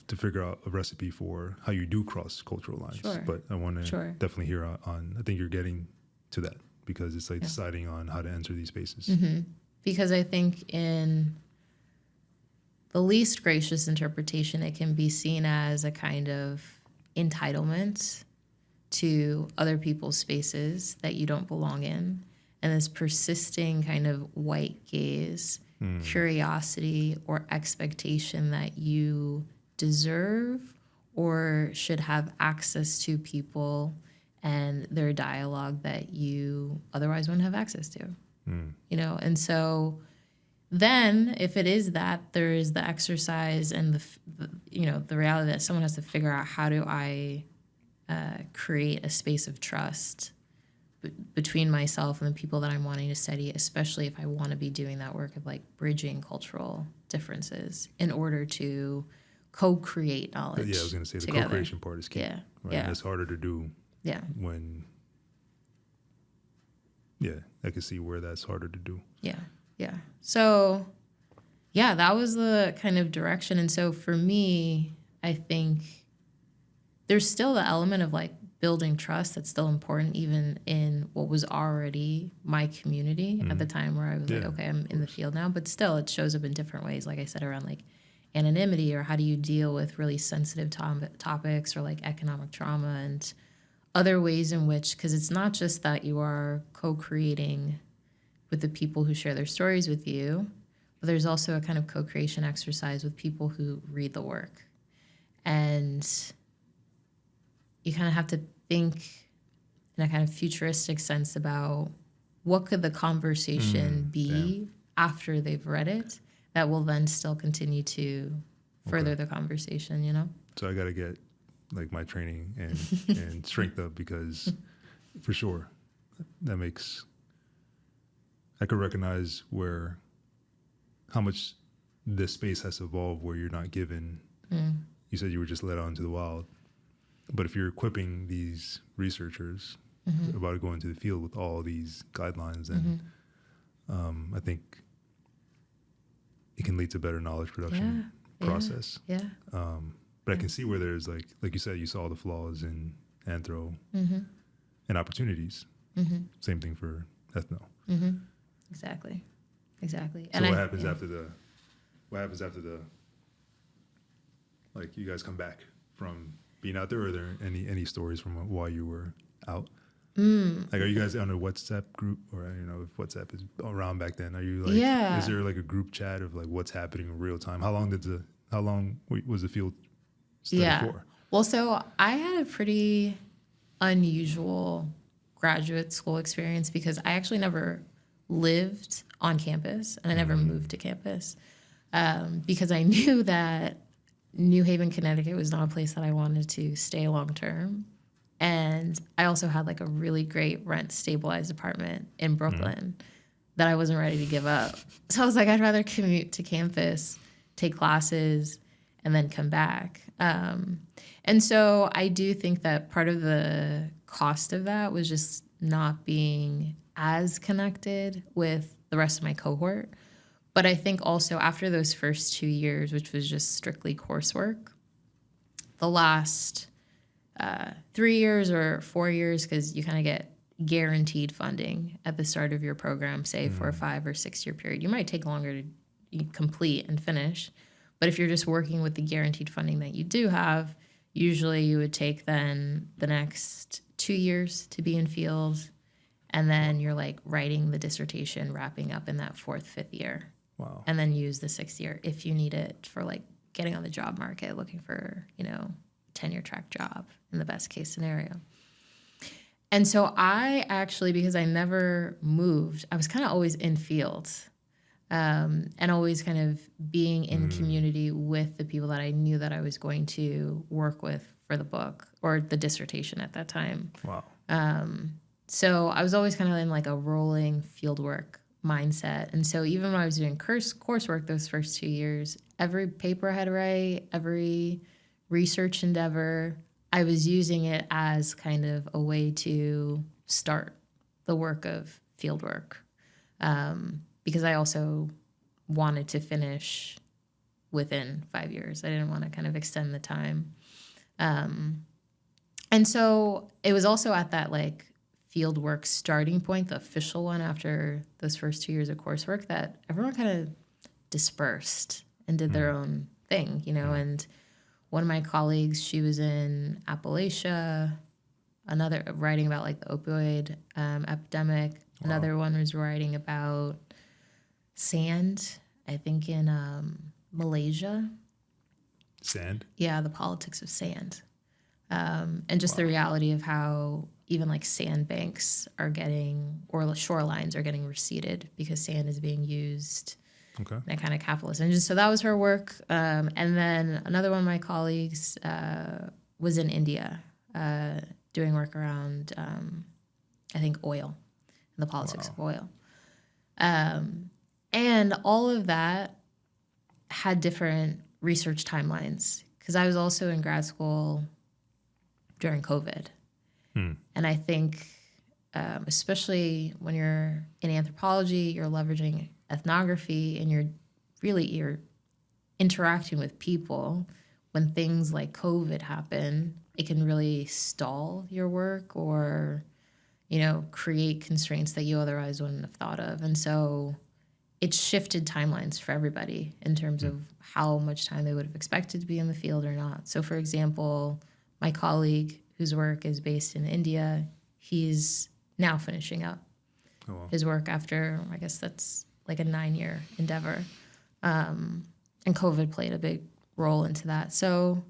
Speaker 1: to figure out a recipe for how you do cross cultural lines.
Speaker 2: Sure.
Speaker 1: But I want to definitely hear on, I think you're getting to that because it's like deciding on how to enter these spaces.
Speaker 2: Because I think in the least gracious interpretation, it can be seen as a kind of entitlement to other people's spaces that you don't belong in, and this persisting kind of white gaze, curiosity or expectation that you deserve or should have access to people and their dialogue that you otherwise wouldn't have access to. You know, and so then if it is that, there is the exercise and the reality that someone has to figure out, how do I create a space of trust between myself and the people that I'm wanting to study, especially if I want to be doing that work of like bridging cultural differences in order to co-create knowledge.
Speaker 1: Yeah, I was going to say
Speaker 2: together.
Speaker 1: The co-creation part is key.
Speaker 2: Yeah.
Speaker 1: Right?
Speaker 2: Yeah.
Speaker 1: That's harder to do.
Speaker 2: Yeah.
Speaker 1: When, I can see where that's harder to do.
Speaker 2: Yeah. Yeah. So, yeah, that was the kind of direction. And so for me, I think there's still the element of like building trust that's still important, even in what was already my community at the time where I was like, okay, I'm in the field now. But still, it shows up in different ways, like I said, around like anonymity, or how do you deal with really sensitive topics, or like economic trauma and other ways in which, because it's not just that you are co-creating with the people who share their stories with you, but there's also a kind of co-creation exercise with people who read the work. And you kind of have to think in a kind of futuristic sense about what could the conversation be after they've read it that will then still continue to further the conversation, you know?
Speaker 1: So I got to get like my training and strength up, because for sure that makes, I could recognize how much this space has evolved, where you're not given, you said you were just let out into the wild. But if you're equipping these researchers about to go into the field with all these guidelines, then I think it can lead to better knowledge production process.
Speaker 2: Yeah.
Speaker 1: But I can see where there's like you said, you saw the flaws in anthro and opportunities. Same thing for ethno.
Speaker 2: Exactly. So
Speaker 1: and what happens after the, like, you guys come back from being out there? Are there any stories from while you were out? Like, are you guys on a WhatsApp group, or I don't know if WhatsApp is around back then? Are you like, is
Speaker 2: Yeah.
Speaker 1: there like a group chat of like what's happening in real time? How long was the field study
Speaker 2: Yeah.
Speaker 1: for?
Speaker 2: Well, so I had a pretty unusual graduate school experience because I actually never lived on campus and I never moved to campus because I knew that New Haven, Connecticut was not a place that I wanted to stay long term. And I also had like a really great rent stabilized apartment in Brooklyn that I wasn't ready to give up. So I was like, I'd rather commute to campus, take classes, and then come back. And so I do think that part of the cost of that was just not being as connected with the rest of my cohort. But I think also after those first 2 years, which was just strictly coursework, the last 3 years or 4 years, because you kind of get guaranteed funding at the start of your program, say for a 5 or 6 year period. You might take longer to complete and finish, but if you're just working with the guaranteed funding that you do have, usually you would take then the next 2 years to be in field, and then you're like writing the dissertation, wrapping up in that fourth, fifth year.
Speaker 1: Wow.
Speaker 2: And then use the 6th year if you need it for like getting on the job market, looking for, tenure track job in the best case scenario. And so I actually, because I never moved, I was kind of always in field and always kind of being in community with the people that I knew that I was going to work with for the book or the dissertation at that time.
Speaker 1: Wow.
Speaker 2: So I was always kind of in like a rolling fieldwork mindset. And so even when I was doing coursework those first 2 years, every paper I had to write, every research endeavor, I was using it as kind of a way to start the work of fieldwork because I also wanted to finish within 5 years. I didn't want to kind of extend the time. And so it was also at that like fieldwork starting point, the official one after those first 2 years of coursework, that everyone kind of dispersed and did their own thing, and one of my colleagues, she was in Appalachia, another writing about like the opioid epidemic. Wow. Another one was writing about sand, I think in Malaysia.
Speaker 1: Sand?
Speaker 2: Yeah, the politics of sand. And just the reality of how even like sandbanks are getting, or the shorelines are getting receded because sand is being used in that kind of capitalist. And just, so that was her work. And then another one of my colleagues was in India doing work around, I think, oil, and the politics of oil. And all of that had different research timelines because I was also in grad school during COVID. And I think, especially when you're in anthropology, you're leveraging ethnography and you're interacting with people. When things like COVID happen, it can really stall your work or, create constraints that you otherwise wouldn't have thought of. And so it shifted timelines for everybody in terms of how much time they would have expected to be in the field or not. So for example, my colleague whose work is based in India, he's now finishing up his work after, I guess that's like a 9-year endeavor. And COVID played a big role into that. So,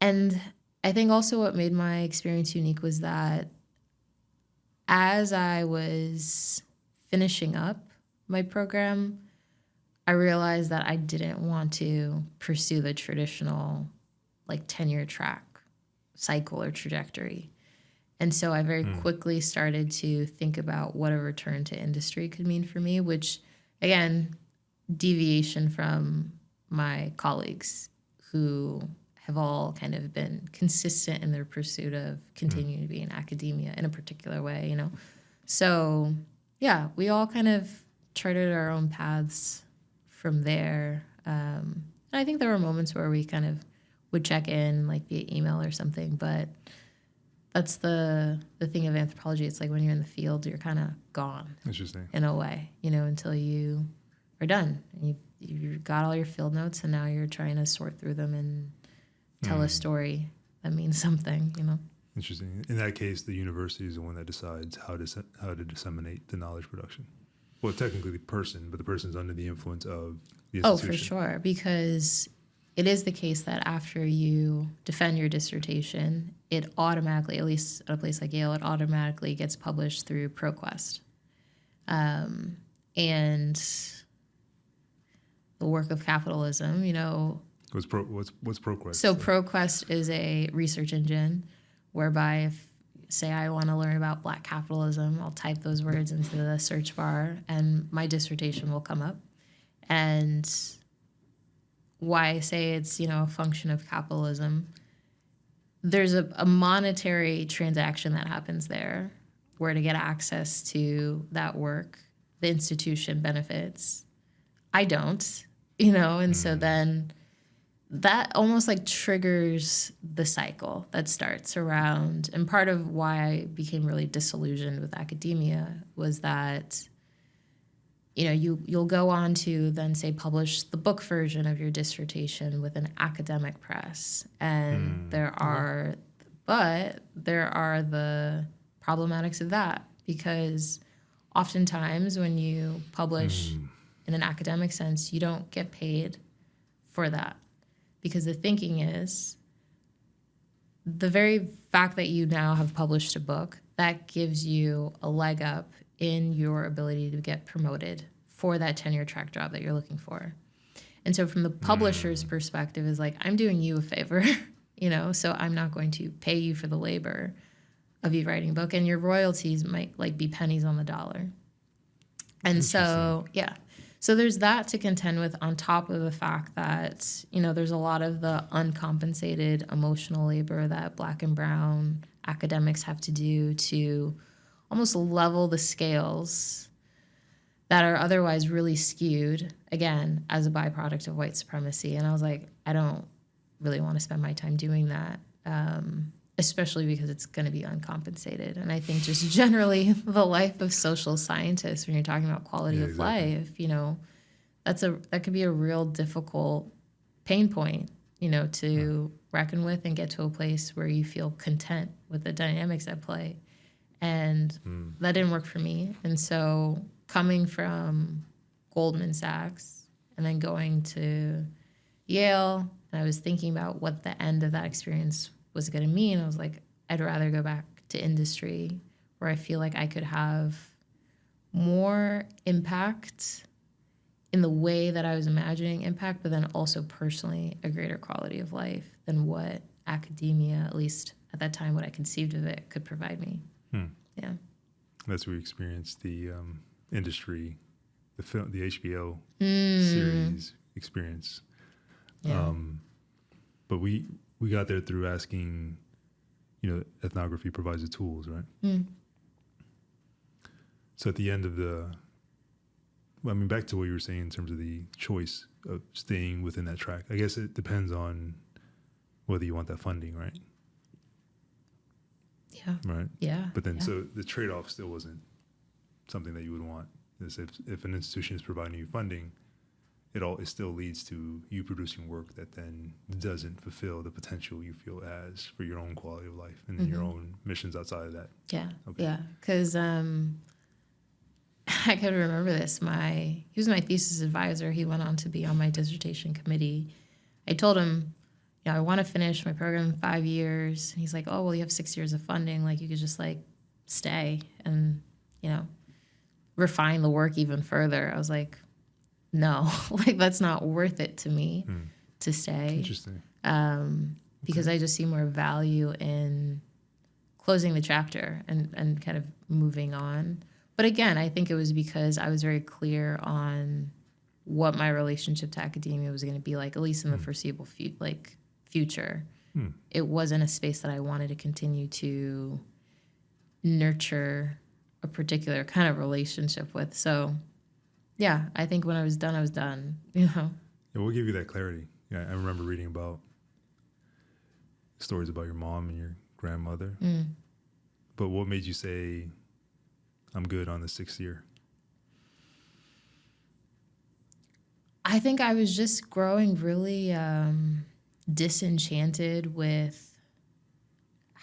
Speaker 2: and I think also what made my experience unique was that as I was finishing up my program, I realized that I didn't want to pursue the traditional like tenure track cycle or trajectory. And so I very quickly started to think about what a return to industry could mean for me, which, again, deviation from my colleagues who have all kind of been consistent in their pursuit of continuing to be in academia in a particular way, So, yeah, we all kind of charted our own paths from there. And I think there were moments where we kind of would check in like via email or something, but that's the thing of anthropology. It's like when you're in the field, you're kind of gone.
Speaker 1: Interesting.
Speaker 2: In a way, until you are done. And you got all your field notes, and now you're trying to sort through them and tell a story that means something,
Speaker 1: Interesting. In that case, the university is the one that decides how to disseminate the knowledge production. Well, technically the person, but the person's under the influence of the institution.
Speaker 2: Oh, for sure, because it is the case that after you defend your dissertation, it automatically, at least at a place like Yale, it automatically gets published through ProQuest. And the work of capitalism,
Speaker 1: What's ProQuest?
Speaker 2: So ProQuest is a research engine whereby if, say, I want to learn about Black capitalism, I'll type those words into the search bar and my dissertation will come up. And why I say it's, a function of capitalism, there's a monetary transaction that happens there where to get access to that work, the institution benefits. I don't, and so then that almost like triggers the cycle that starts around. And part of why I became really disillusioned with academia was that, you'll go on to then say publish the book version of your dissertation with an academic press. And there are the problematics of that, because oftentimes when you publish in an academic sense, you don't get paid for that. Because the thinking is the very fact that you now have published a book, that gives you a leg up in your ability to get promoted for that tenure track job that you're looking for. And so from the publisher's perspective is like, I'm doing you a favor, so I'm not going to pay you for the labor of you writing a book, and your royalties might like be pennies on the dollar. And so, yeah. So there's that to contend with on top of the fact that, there's a lot of the uncompensated emotional labor that Black and brown academics have to do to almost level the scales that are otherwise really skewed, again, as a byproduct of white supremacy. And I was like, I don't really want to spend my time doing that, especially because it's going to be uncompensated. And I think just generally the life of social scientists, when you're talking about quality of life, that could be a real difficult pain point, to reckon with and get to a place where you feel content with the dynamics at play. And that didn't work for me. And so coming from Goldman Sachs and then going to Yale, and I was thinking about what the end of that experience was going to mean. I was like, I'd rather go back to industry where I feel like I could have more impact in the way that I was imagining impact, but then also personally a greater quality of life than what academia, at least at that time, what I conceived of it, could provide me. Yeah.
Speaker 1: That's where we experienced the industry, the film, the HBO series experience.
Speaker 2: Yeah.
Speaker 1: But we got there through asking, ethnography provides the tools, right? So at the end of back to what you were saying in terms of the choice of staying within that track, I guess it depends on whether you want that funding, right?
Speaker 2: Yeah.
Speaker 1: Right?
Speaker 2: Yeah.
Speaker 1: But then, so the trade-off still wasn't something that you would want. Is if an institution is providing you funding, it still leads to you producing work that then doesn't fulfill the potential you feel as for your own quality of life and your own missions outside of that.
Speaker 2: Yeah.
Speaker 1: Okay.
Speaker 2: Yeah. Because I can remember this. He was my thesis advisor. He went on to be on my dissertation committee. I told him, I want to finish my program in 5 years. And he's like, oh, well, you have 6 years of funding. Like, you could just stay and, refine the work even further. I was like, no, that's not worth it to me to stay.
Speaker 1: Interesting.
Speaker 2: Because I just see more value in closing the chapter and kind of moving on. But again, I think it was because I was very clear on what my relationship to academia was going to be like, at least in the foreseeable future. It wasn't a space that I wanted to continue to nurture a particular kind of relationship with. So, yeah, I think when I was done, I was done.
Speaker 1: Yeah, we'll give you that clarity. Yeah, I remember reading about stories about your mom and your grandmother. But what made you say, I'm good on the 6th year?
Speaker 2: I think I was just growing really disenchanted with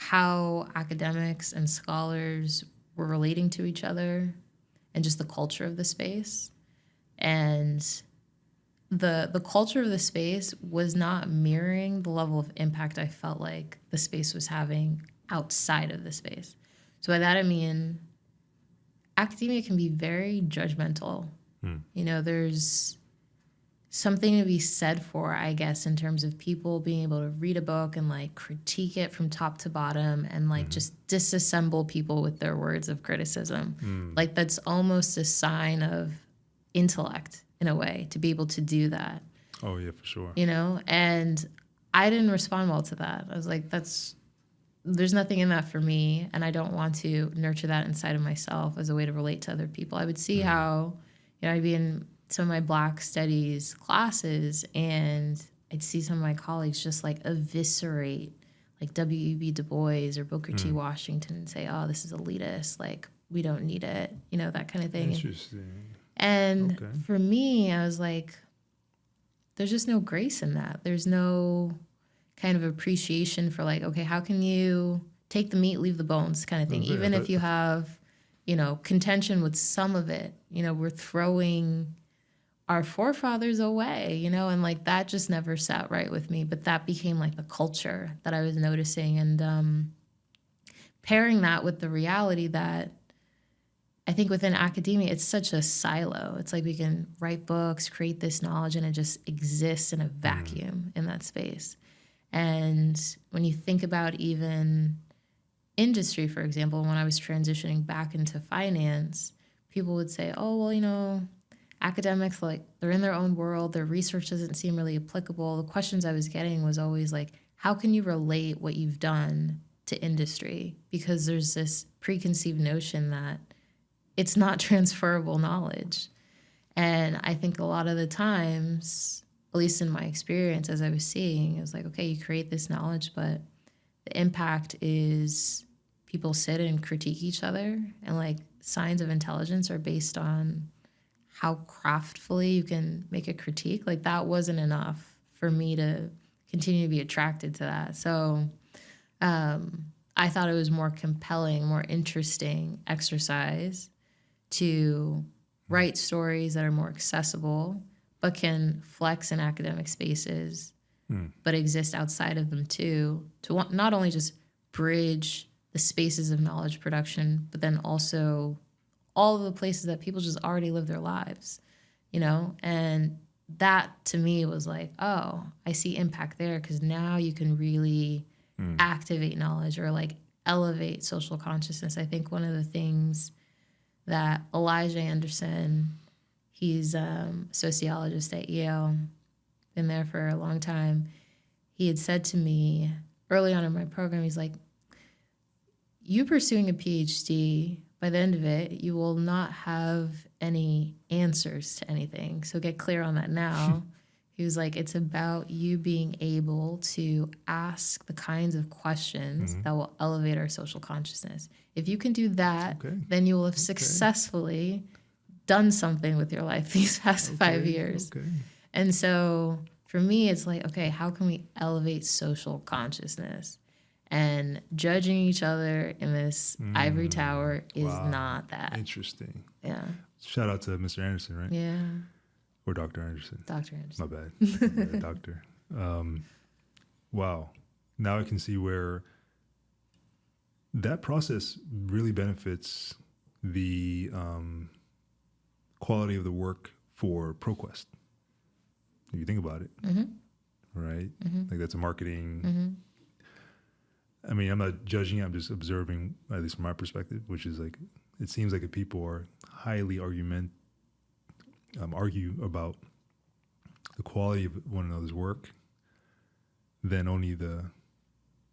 Speaker 2: how academics and scholars were relating to each other and just the culture of the space. And the culture of the space was not mirroring the level of impact I felt like the space was having outside of the space. So by that I mean academia can be very judgmental. You know, there's something to be said for, I guess, in terms of people being able to read a book and like critique it from top to bottom and like just disassemble people with their words of criticism. Like that's almost a sign of intellect in a way to be able to do that.
Speaker 1: Oh yeah, for sure.
Speaker 2: You know, and I didn't respond well to that. I was like, there's nothing in that for me, and I don't want to nurture that inside of myself as a way to relate to other people. I would see how, you know, I'd be in some of my Black studies classes, and I'd see some of my colleagues just like eviscerate like W.E.B. Du Bois or Booker T. Washington and say, oh, this is elitist, like we don't need it, you know, that kind of thing.
Speaker 1: Interesting.
Speaker 2: And for me, I was like, there's just no grace in that. There's no kind of appreciation for like, okay, how can you take the meat, leave the bones kind of thing? Even if you have, you know, contention with some of it, you know, we're throwing our forefathers away, you know, and like that just never sat right with me. But that became like the culture that I was noticing, and pairing that with the reality that I think within academia, it's such a silo. It's like we can write books, create this knowledge, and it just exists in a vacuum in that space. And when you think about even industry, for example, when I was transitioning back into finance, people would say, oh, well, you know, academics, like they're in their own world. Their research doesn't seem really applicable. The questions I was getting was always like, how can you relate what you've done to industry? Because there's this preconceived notion that it's not transferable knowledge. And I think a lot of the times, at least in my experience, as I was seeing, it was like, okay, you create this knowledge, but the impact is people sit and critique each other, and like signs of intelligence are based on how craftfully you can make a critique. Like that wasn't enough for me to continue to be attracted to that. So I thought it was more compelling, more interesting exercise to write stories that are more accessible, but can flex in academic spaces, but exist outside of them too, to not only just bridge the spaces of knowledge production, but then also all of the places that people just already live their lives, you know? And that to me was like, oh, I see impact there, because now you can really activate knowledge or like elevate social consciousness. I think one of the things that Elijah Anderson, he's a sociologist at Yale, been there for a long time. He had said to me early on in my program, he's like, you pursuing a PhD, by the end of it, you will not have any answers to anything. So get clear on that now. He was like, it's about you being able to ask the kinds of questions that will elevate our social consciousness. If you can do that, then you will have successfully done something with your life these past 5 years. And so for me, it's like, okay, how can we elevate social consciousness? And judging each other in this ivory tower is not that.
Speaker 1: Interesting.
Speaker 2: Yeah.
Speaker 1: Shout out to Mr. Anderson, right?
Speaker 2: Yeah.
Speaker 1: Or Dr. Anderson.
Speaker 2: Dr. Anderson.
Speaker 1: My bad. Yeah, doctor. Wow. Now I can see where that process really benefits the quality of the work for ProQuest. If you think about it, right? Like that's a marketing. I mean, I'm not judging. I'm just observing, at least from my perspective, which is like, it seems like if people are highly argue about the quality of one another's work, then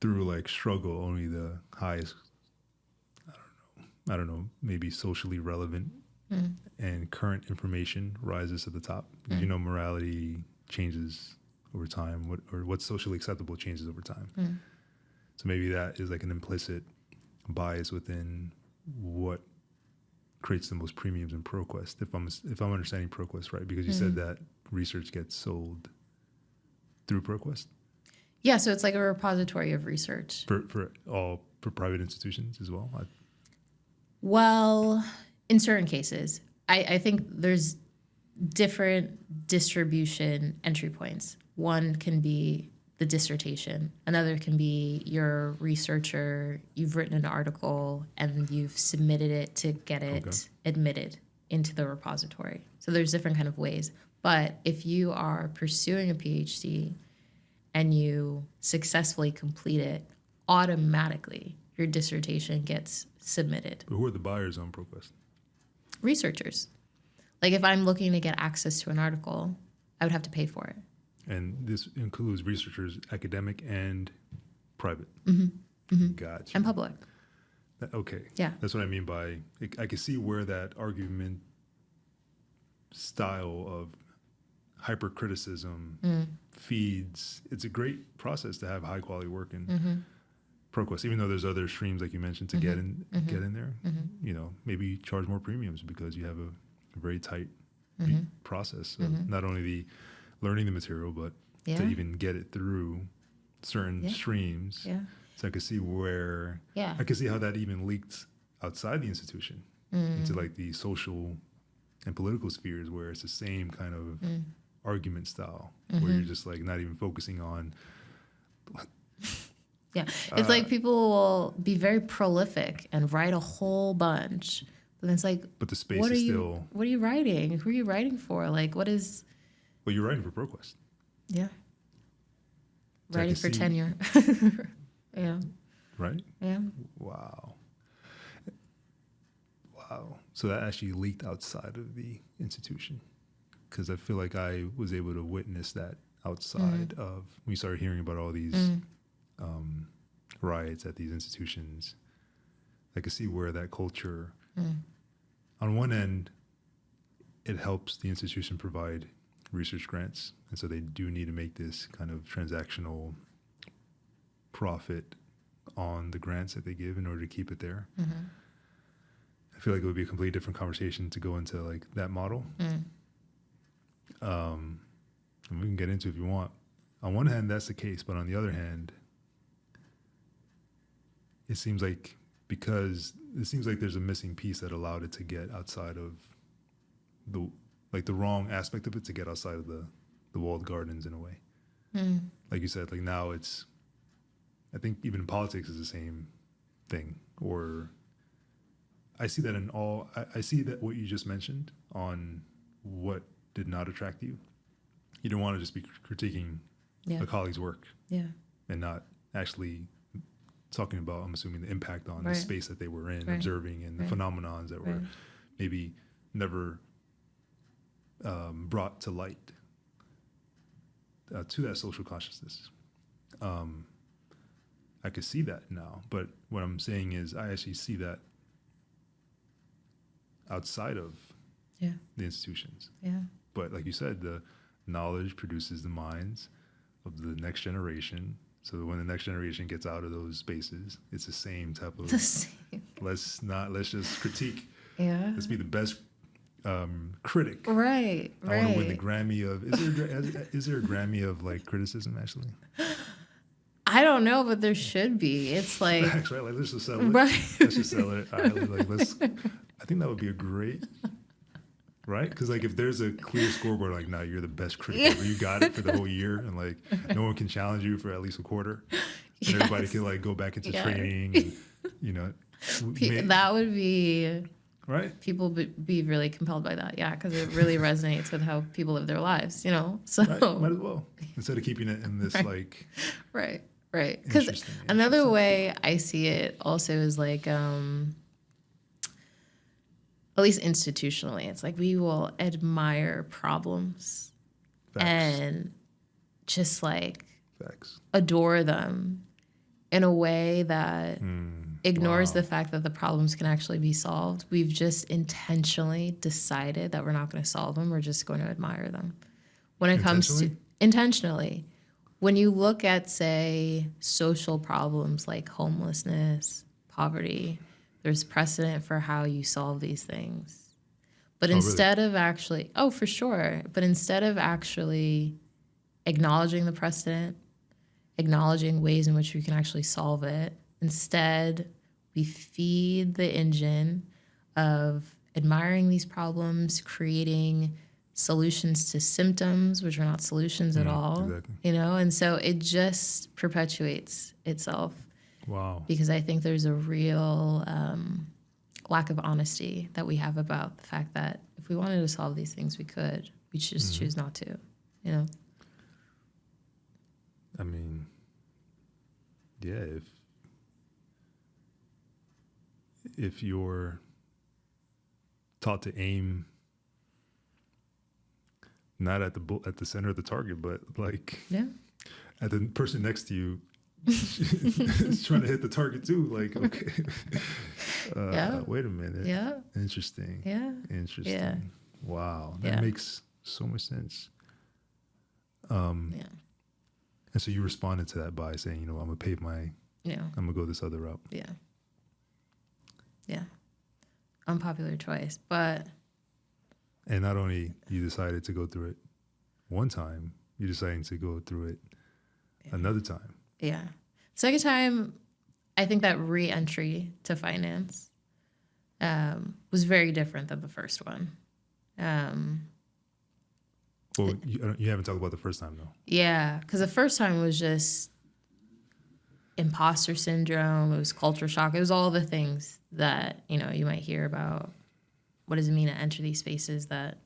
Speaker 1: through like struggle, only the highest, I don't know, maybe socially relevant and current information rises to the top. You know, morality changes over time, what's socially acceptable changes over time. So maybe that is like an implicit bias within what creates the most premiums in ProQuest, if I'm understanding ProQuest right, because you said that research gets sold through ProQuest.
Speaker 2: Yeah, so it's like a repository of research.
Speaker 1: For private institutions as well.
Speaker 2: Well, in certain cases, I think there's different distribution entry points. One can be the dissertation. Another can be your researcher. You've written an article and you've submitted it to get it admitted into the repository. So there's different kind of ways. But if you are pursuing a PhD and you successfully complete it, automatically your dissertation gets submitted.
Speaker 1: But who are the buyers on ProQuest?
Speaker 2: Researchers. Like if I'm looking to get access to an article, I would have to pay for it.
Speaker 1: And this includes researchers, academic and private. Gotcha.
Speaker 2: And public.
Speaker 1: Okay.
Speaker 2: Yeah.
Speaker 1: That's what I mean by, I can see where that argument style of hypercriticism feeds. It's a great process to have high quality work in ProQuest, even though there's other streams like you mentioned to get in there. You know, maybe charge more premiums because you have a very tight process of not only the learning the material, but to even get it through certain streams.
Speaker 2: Yeah.
Speaker 1: So I could see where I could see how that even leaked outside the institution into like the social and political spheres where it's the same kind of argument style where you're just like not even focusing on.
Speaker 2: Yeah. It's like people will be very prolific and write a whole bunch. But then it's like,
Speaker 1: but the space is still.
Speaker 2: What are you writing? Who are you writing for? Like, what is.
Speaker 1: Well, you're writing for ProQuest.
Speaker 2: Yeah.
Speaker 1: So
Speaker 2: writing for tenure. Yeah.
Speaker 1: Right?
Speaker 2: Yeah.
Speaker 1: Wow. So that actually leaked outside of the institution because I feel like I was able to witness that outside of when we started hearing about all these riots at these institutions. I could see where that culture, on one end, it helps the institution provide research grants. And so they do need to make this kind of transactional profit on the grants that they give in order to keep it there. I feel like it would be a completely different conversation to go into like that model. And we can get into it if you want. On one hand, that's the case, but on the other hand, it seems like there's a missing piece that allowed it to get outside of the wrong aspect of it to get outside of the walled gardens in a way. Like you said, like now it's, I think even in politics is the same thing. Or I see that I see that what you just mentioned on what did not attract you. You don't want to just be critiquing a colleague's work and not actually talking about, I'm assuming, the impact on the space that they were in, observing, and the phenomenons that were maybe never brought to light to that social consciousness. I could see that now, but what I'm saying is I actually see that outside of the institutions. Yeah. But like you said, the knowledge produces the minds of the next generation. So that when the next generation gets out of those spaces, it's the same type of. Let's just critique. Yeah. Let's be the best critic. Right. I want to win the Grammy of. Is there a Grammy of like criticism actually?
Speaker 2: I don't know, but there should be. It's like.
Speaker 1: Facts, right? Like let's just sell it. Right. Let's just sell it. I think that would be a great. Right? Because like if there's a clear scoreboard, like, no, you're the best critic ever. You got it for the whole year, and like no one can challenge you for at least a quarter. And everybody can like go back into training, and you know,
Speaker 2: that would be
Speaker 1: right.
Speaker 2: People be really compelled by that, because it really resonates with how people live their lives, you know. So
Speaker 1: might as well instead of keeping it in this like
Speaker 2: right. Because another way I see it also is like. At least institutionally, it's like we will admire problems and just like adore them in a way that ignores the fact that the problems can actually be solved. We've just intentionally decided that we're not going to solve them. We're just going to admire them. When it comes to intentionally, when you look at, say, social problems like homelessness, poverty, there's precedent for how you solve these things. But instead of actually, for sure. But instead of actually acknowledging the precedent acknowledging ways in which we can actually solve it. Instead, we feed the engine of admiring these problems, creating solutions to symptoms, which are not solutions at all,
Speaker 1: exactly.
Speaker 2: you know? And so it just perpetuates itself.
Speaker 1: Wow.
Speaker 2: Because I think there's a real lack of honesty that we have about the fact that if we wanted to solve these things, we could. We just choose not to, you know?
Speaker 1: I mean, yeah, if you're taught to aim not at the center of the target, but like at the person next to you is trying to hit the target too. Like, okay, wait a minute.
Speaker 2: Yeah.
Speaker 1: Interesting.
Speaker 2: Yeah.
Speaker 1: Interesting.
Speaker 2: Yeah.
Speaker 1: Wow. That makes so much sense. And so you responded to that by saying, I'm gonna pave my, I'm gonna go this other route.
Speaker 2: Yeah. Yeah. Unpopular choice, but.
Speaker 1: And not only you decided to go through it one time, you decided to go through it another time.
Speaker 2: Yeah. Second time, I think that re-entry to finance was very different than the first one.
Speaker 1: Well, you haven't talked about the first time, though.
Speaker 2: Yeah, because the first time was just imposter syndrome. It was culture shock. It was all the things that, you might hear about. What does it mean to enter these spaces that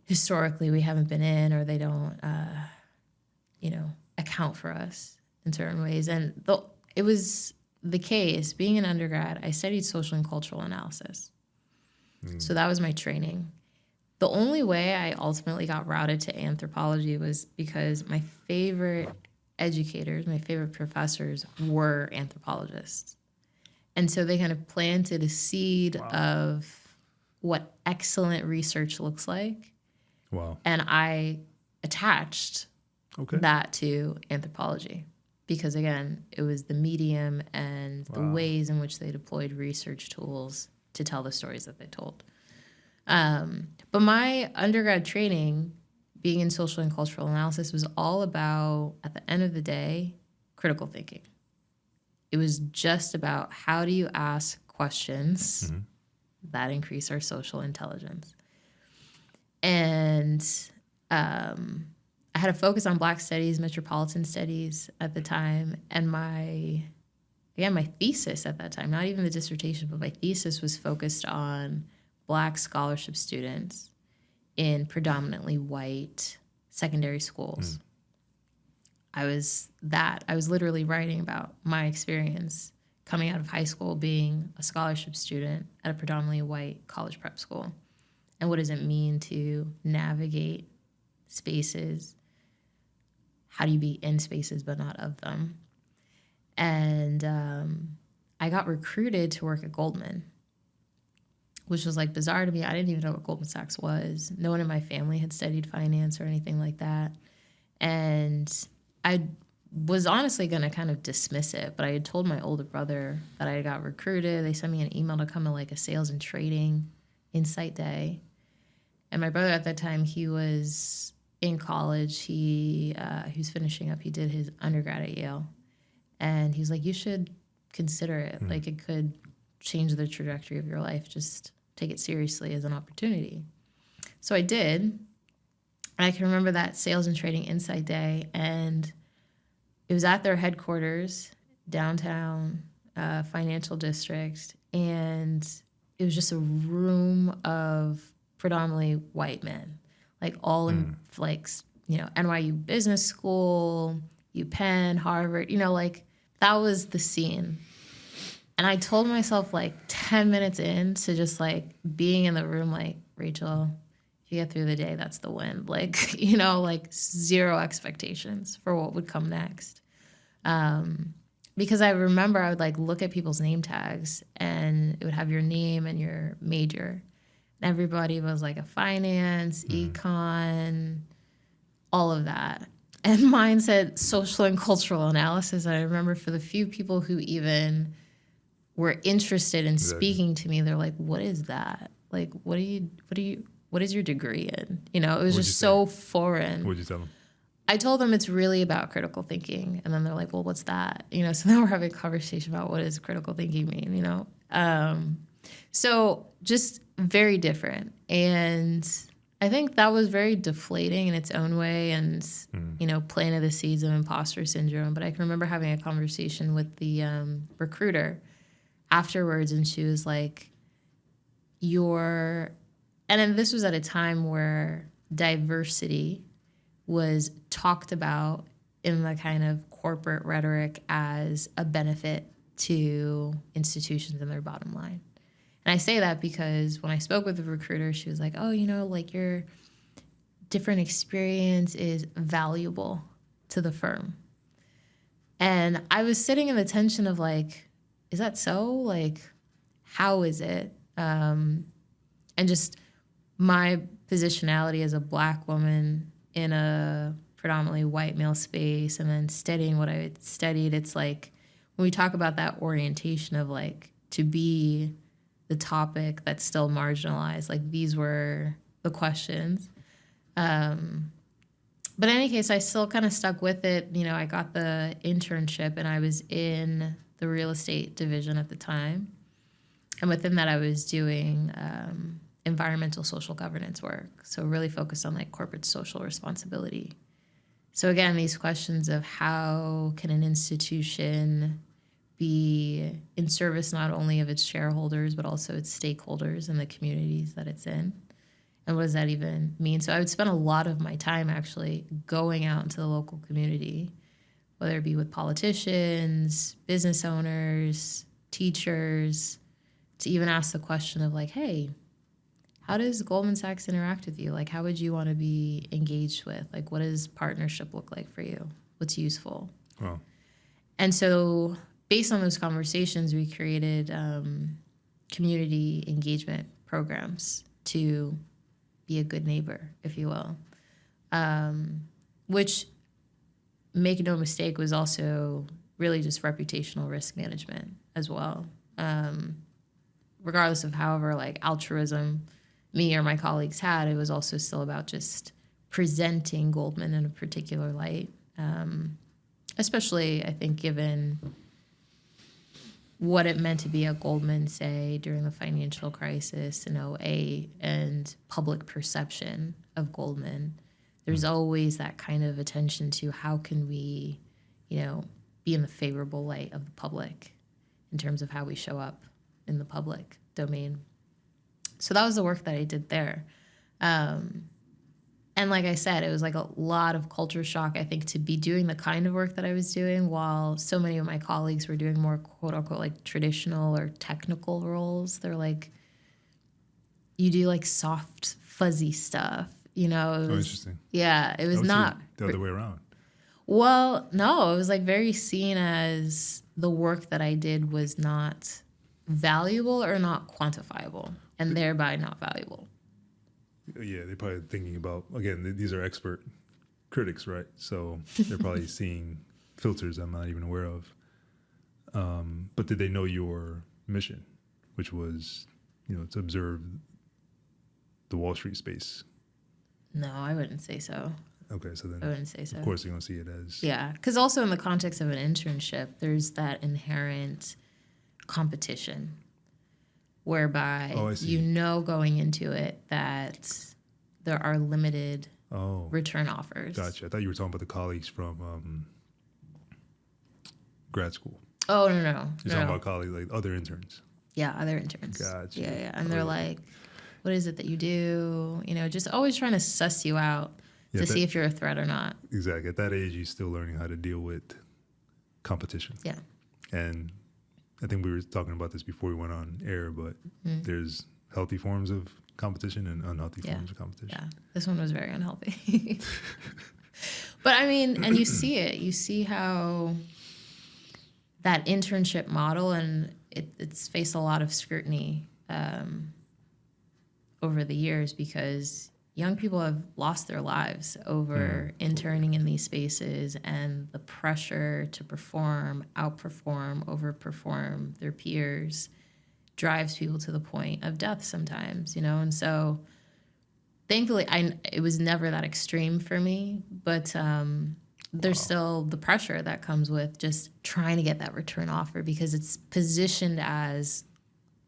Speaker 2: historically we haven't been in, or they don't, account for us in certain ways. And it was the case. Being an undergrad, I studied social and cultural analysis. So that was my training. The only way I ultimately got routed to anthropology was because my favorite educators, my favorite professors were anthropologists. And so they kind of planted a seed of what excellent research looks like.
Speaker 1: Wow.
Speaker 2: And I attached that to anthropology because, again, it was the medium and the ways in which they deployed research tools to tell the stories that they told. But my undergrad training, being in social and cultural analysis, was all about, at the end of the day, critical thinking. It was just about how do you ask questions that increase our social intelligence. And I had a focus on Black studies, metropolitan studies at the time. And my thesis at that time, not even the dissertation, but my thesis was focused on Black scholarship students in predominantly white secondary schools. I was literally writing about my experience coming out of high school, being a scholarship student at a predominantly white college prep school. And what does it mean to navigate spaces? How do you be in spaces but not of them? And I got recruited to work at Goldman, which was like bizarre to me. I didn't even know what Goldman Sachs was. No one in my family had studied finance or anything like that. And I was honestly going to kind of dismiss it, but I had told my older brother that I got recruited. They sent me an email to come to like a sales and trading insight day. And my brother at that time, he was in college. He was finishing up. He did his undergrad at Yale. And he was like, you should consider it. Like it could change the trajectory of your life. Just take it seriously as an opportunity. So I did. I can remember that sales and trading insight day, and it was at their headquarters, downtown financial district, and it was just a room of predominantly white men, like all in like, NYU Business School, UPenn, Harvard, like that was the scene. And I told myself like 10 minutes in to just like being in the room, like, Rachel, if you get through the day, that's the win. Like, like zero expectations for what would come next. Because I remember I would like look at people's name tags and it would have your name and your major. And everybody was like a finance, econ, all of that. And mine said social and cultural analysis. And I remember for the few people who even were interested in speaking to me, they're like, what is that? Like, what is your degree in? It was just so foreign.
Speaker 1: What'd you tell them?
Speaker 2: I told them it's really about critical thinking. And then they're like, well, what's that? So now we're having a conversation about what does critical thinking mean. So just very different. And I think that was very deflating in its own way and, planted the seeds of imposter syndrome. But I can remember having a conversation with the recruiter afterwards, and she was like, and then this was at a time where diversity was talked about in the kind of corporate rhetoric as a benefit to institutions and their bottom line. And I say that because when I spoke with the recruiter, she was like, oh, like your different experience is valuable to the firm. And I was sitting in the tension of like, is that so? Like, how is it? And just my positionality as a Black woman in a predominantly white male space, and then studying what I had studied, it's like when we talk about that orientation of like to be the topic that's still marginalized, like these were the questions. But in any case, I still kind of stuck with it. I got the internship and I was in the real estate division at the time. And within that, I was doing environmental social governance work. So really focused on like corporate social responsibility. So again, these questions of how can an institution be in service not only of its shareholders, but also its stakeholders and the communities that it's in. And what does that even mean? So I would spend a lot of my time actually going out into the local community, whether it be with politicians, business owners, teachers, to even ask the question of like, hey, how does Goldman Sachs interact with you? Like, how would you want to be engaged with? Like, what does partnership look like for you? What's useful?
Speaker 1: Wow.
Speaker 2: And so based on those conversations, we created community engagement programs to be a good neighbor, if you will, which, make no mistake, was also really just reputational risk management as well. Regardless of however like altruism me or my colleagues had, it was also still about just presenting Goldman in a particular light, especially I think given what it meant to be at Goldman, say, during the financial crisis in '08 and public perception of Goldman. There's always that kind of attention to how can we, be in the favorable light of the public in terms of how we show up in the public domain. So that was the work that I did there. And like I said, it was like a lot of culture shock, I think, to be doing the kind of work that I was doing while so many of my colleagues were doing more quote unquote like traditional or technical roles. They're like, you do like soft, fuzzy stuff. It was,
Speaker 1: interesting.
Speaker 2: Yeah, it was not
Speaker 1: the other way around.
Speaker 2: Well, no, it was like very seen as the work that I did was not valuable or not quantifiable, and thereby not valuable.
Speaker 1: Yeah, they're probably thinking about, again, these are expert critics, right? So they're probably seeing filters I'm not even aware of. But did they know your mission, which was, to observe the Wall Street space?
Speaker 2: No, I wouldn't say so.
Speaker 1: Okay, so then
Speaker 2: I wouldn't say so.
Speaker 1: Of course, you're going to see it as...
Speaker 2: Yeah, because also in the context of an internship, there's that inherent competition whereby going into it that there are limited return offers.
Speaker 1: Gotcha. I thought you were talking about the colleagues from grad school.
Speaker 2: Oh, no.
Speaker 1: You're talking about colleagues, like other interns.
Speaker 2: Yeah, other interns.
Speaker 1: Gotcha.
Speaker 2: Yeah. And they're like, what is it that you do? Just always trying to suss you out to see if you're a threat or not.
Speaker 1: Exactly. At that age, you're still learning how to deal with competition.
Speaker 2: Yeah.
Speaker 1: And I think we were talking about this before we went on air, but there's healthy forms of competition and unhealthy forms of competition.
Speaker 2: Yeah, this one was very unhealthy. But I mean, and you see it. You see how that internship model, and it's faced a lot of scrutiny over the years because young people have lost their lives over interning in these spaces, and the pressure to perform, outperform, overperform their peers drives people to the point of death sometimes, And so thankfully, it was never that extreme for me, but there's still the pressure that comes with just trying to get that return offer because it's positioned as,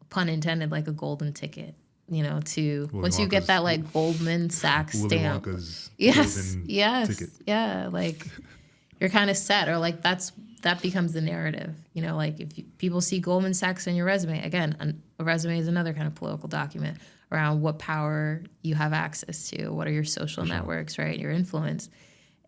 Speaker 2: pun intended, like a golden ticket. To
Speaker 1: Willy
Speaker 2: once you get
Speaker 1: Wonka's-
Speaker 2: that like Goldman Sachs
Speaker 1: Willy
Speaker 2: stamp.
Speaker 1: Wonka's
Speaker 2: Yes,
Speaker 1: golden
Speaker 2: yes,
Speaker 1: ticket.
Speaker 2: yeah. Like you're kind of set, or like that becomes the narrative. Like if people see Goldman Sachs on your resume, again, a resume is another kind of political document around what power you have access to, what are your social networks, right? Your influence.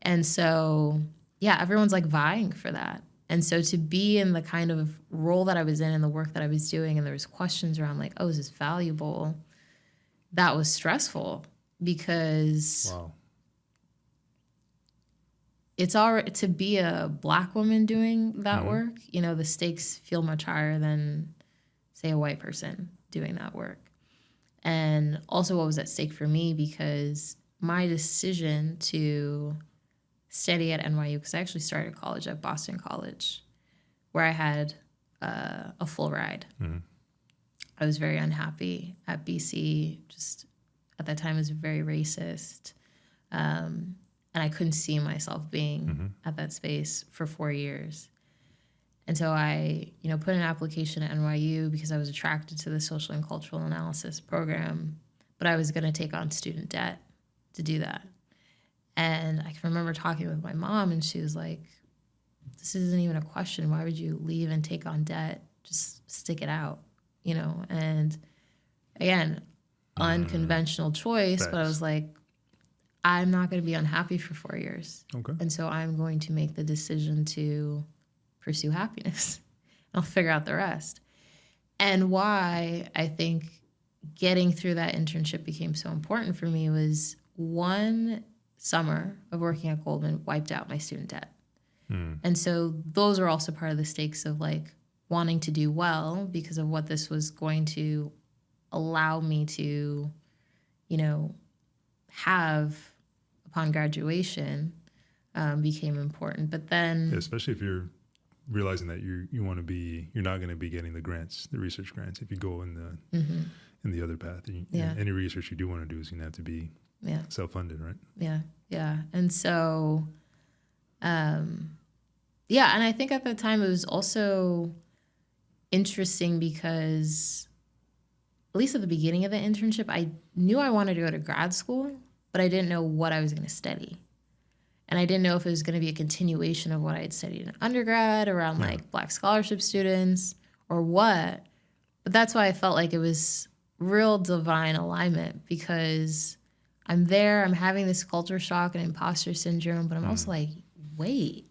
Speaker 2: And so, yeah, everyone's like vying for that. And so to be in the kind of role that I was in and the work that I was doing, and there was questions around like, oh, is this valuable? That was stressful because
Speaker 1: Wow.
Speaker 2: it's already, to be a Black woman doing that work, the stakes feel much higher than, say, a white person doing that work. And also what was at stake for me, because my decision to study at NYU, because I actually started college at Boston College, where I had a full ride.
Speaker 1: Mm-hmm.
Speaker 2: I was very unhappy at BC. Just at that time, it was very racist. And I couldn't see myself being at that space for 4 years. And so I, put an application at NYU because I was attracted to the social and cultural analysis program, but I was going to take on student debt to do that. And I can remember talking with my mom, and she was like, this isn't even a question. Why would you leave and take on debt? Just stick it out, And again, unconventional choice, but I was like, I'm not going to be unhappy for 4 years.
Speaker 1: Okay.
Speaker 2: And so I'm going to make the decision to pursue happiness. I'll figure out the rest. And why I think getting through that internship became so important for me was one summer of working at Goldman wiped out my student debt. And so those are also part of the stakes of like wanting to do well because of what this was going to allow me to, have upon graduation became important. But then...
Speaker 1: Yeah, especially if you're realizing that you're not going to be getting the grants, the research grants, if you go in the other path. And any research you do want to do is going to have to be self-funded, right?
Speaker 2: Yeah. And so, and I think at the time it was also interesting because, at least at the beginning of the internship, I knew I wanted to go to grad school, but I didn't know what I was going to study. And I didn't know if it was going to be a continuation of what I had studied in undergrad around like Black scholarship students or what. But that's why I felt like it was real divine alignment, because I'm there, I'm having this culture shock and imposter syndrome, but I'm also like, wait,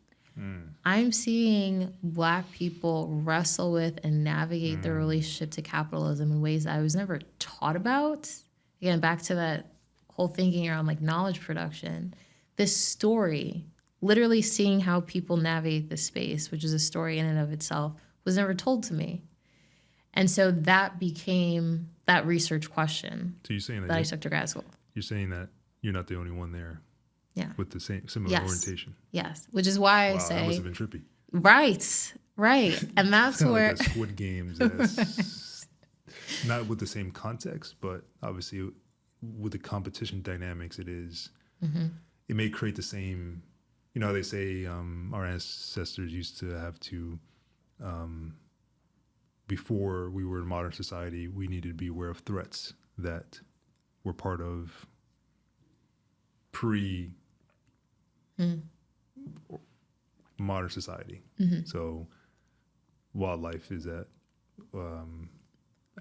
Speaker 2: I'm seeing Black people wrestle with and navigate their relationship to capitalism in ways that I was never taught about. Again, back to that whole thinking around like knowledge production. This story, literally seeing how people navigate this space, which is a story in and of itself, was never told to me. And so that became that research question
Speaker 1: So you're saying
Speaker 2: that I took to grad school.
Speaker 1: You're saying that you're not the only one there with the similar orientation.
Speaker 2: Yes, which is why I say...
Speaker 1: that must have been trippy.
Speaker 2: Right. And that's where...
Speaker 1: Like a Squid Games, not with the same context, but obviously with the competition dynamics it is... It may create the same, they say our ancestors used to have to, before we were in modern society, we needed to be aware of threats that were part of pre-modern society. So wildlife is that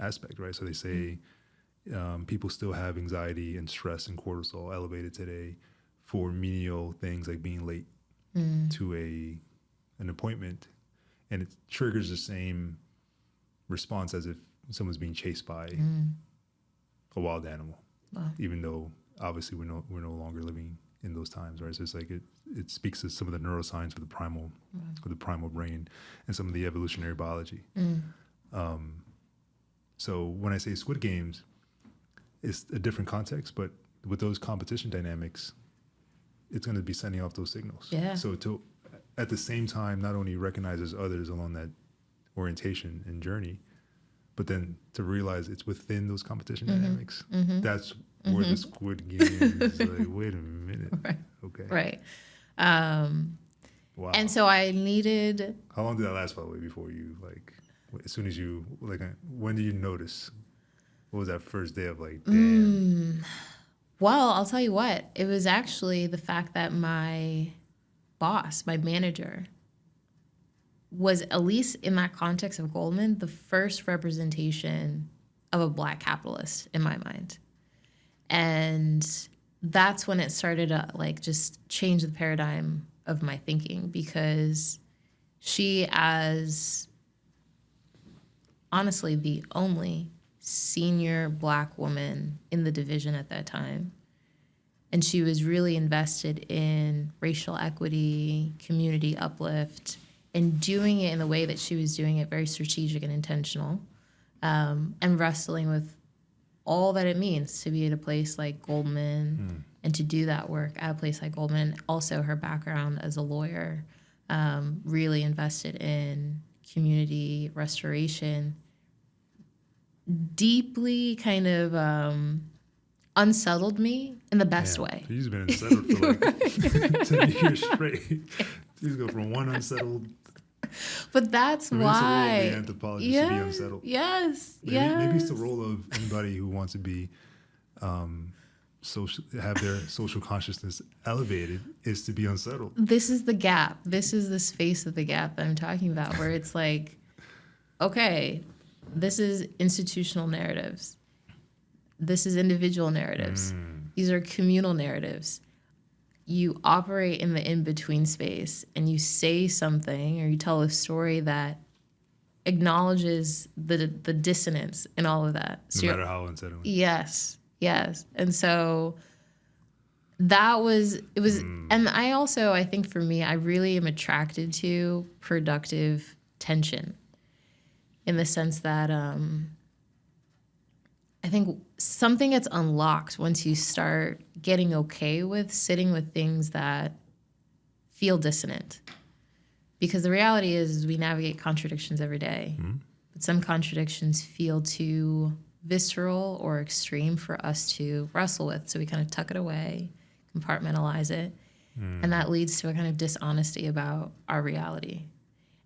Speaker 1: aspect, right? So they say people still have anxiety and stress and cortisol elevated today for menial things like being late to an appointment, and it triggers the same response as if someone's being chased by a wild animal. Wow. Even though obviously we're no longer living in those times, right? So it's like it speaks to some of the neuroscience for the primal brain and some of the evolutionary biology. So when I say Squid Games, it's a different context, but with those competition dynamics, it's going to be sending off those signals.
Speaker 2: Yeah.
Speaker 1: So to, at the same time, not only recognizes others along that orientation and journey, but then to realize it's within those competition dynamics. That's were the Squid Games. Like, wait a minute.
Speaker 2: Right.
Speaker 1: Okay.
Speaker 2: Right.
Speaker 1: Wow.
Speaker 2: And so I needed.
Speaker 1: How long did that last, by the way, before you, like, as soon as you, like, when did you notice? What was that first day of, like, damn?
Speaker 2: Well, I'll tell you what. It was actually the fact that my boss, my manager, was, at least in that context of Goldman, the first representation of a Black capitalist in my mind. And that's when it started to, like, just change the paradigm of my thinking, because she, as honestly the only senior Black woman in the division at that time, and she was really invested in racial equity, community uplift, and doing it in the way that she was doing it, very strategic and intentional, and wrestling with all that it means to be at a place like Goldman and to do that work at a place like Goldman. And also her background as a lawyer, really invested in community restoration, deeply kind of unsettled me in the best way.
Speaker 1: She's been unsettled for like 10 years straight. She's go from one unsettled.
Speaker 2: But that's
Speaker 1: Maybe
Speaker 2: why.
Speaker 1: it's the role of the anthropologist to be unsettled.
Speaker 2: Yes.
Speaker 1: Maybe it's the role of anybody who wants to be have their social consciousness elevated, is to be unsettled.
Speaker 2: This is the gap. This is the space of the gap that I'm talking about, where it's like, okay, this is institutional narratives. This is individual narratives. These are communal narratives. You operate in the in-between space and you say something or you tell a story that acknowledges the dissonance in all of that.
Speaker 1: No matter how unsettling.
Speaker 2: Yes. And so that was, it was, and I think for me, I really am attracted to productive tension, in the sense that I think something gets unlocked once you start getting okay with sitting with things that feel dissonant. Because the reality is we navigate contradictions every day, but some contradictions feel too visceral or extreme for us to wrestle with. So we kind of tuck it away, compartmentalize it, and that leads to a kind of dishonesty about our reality.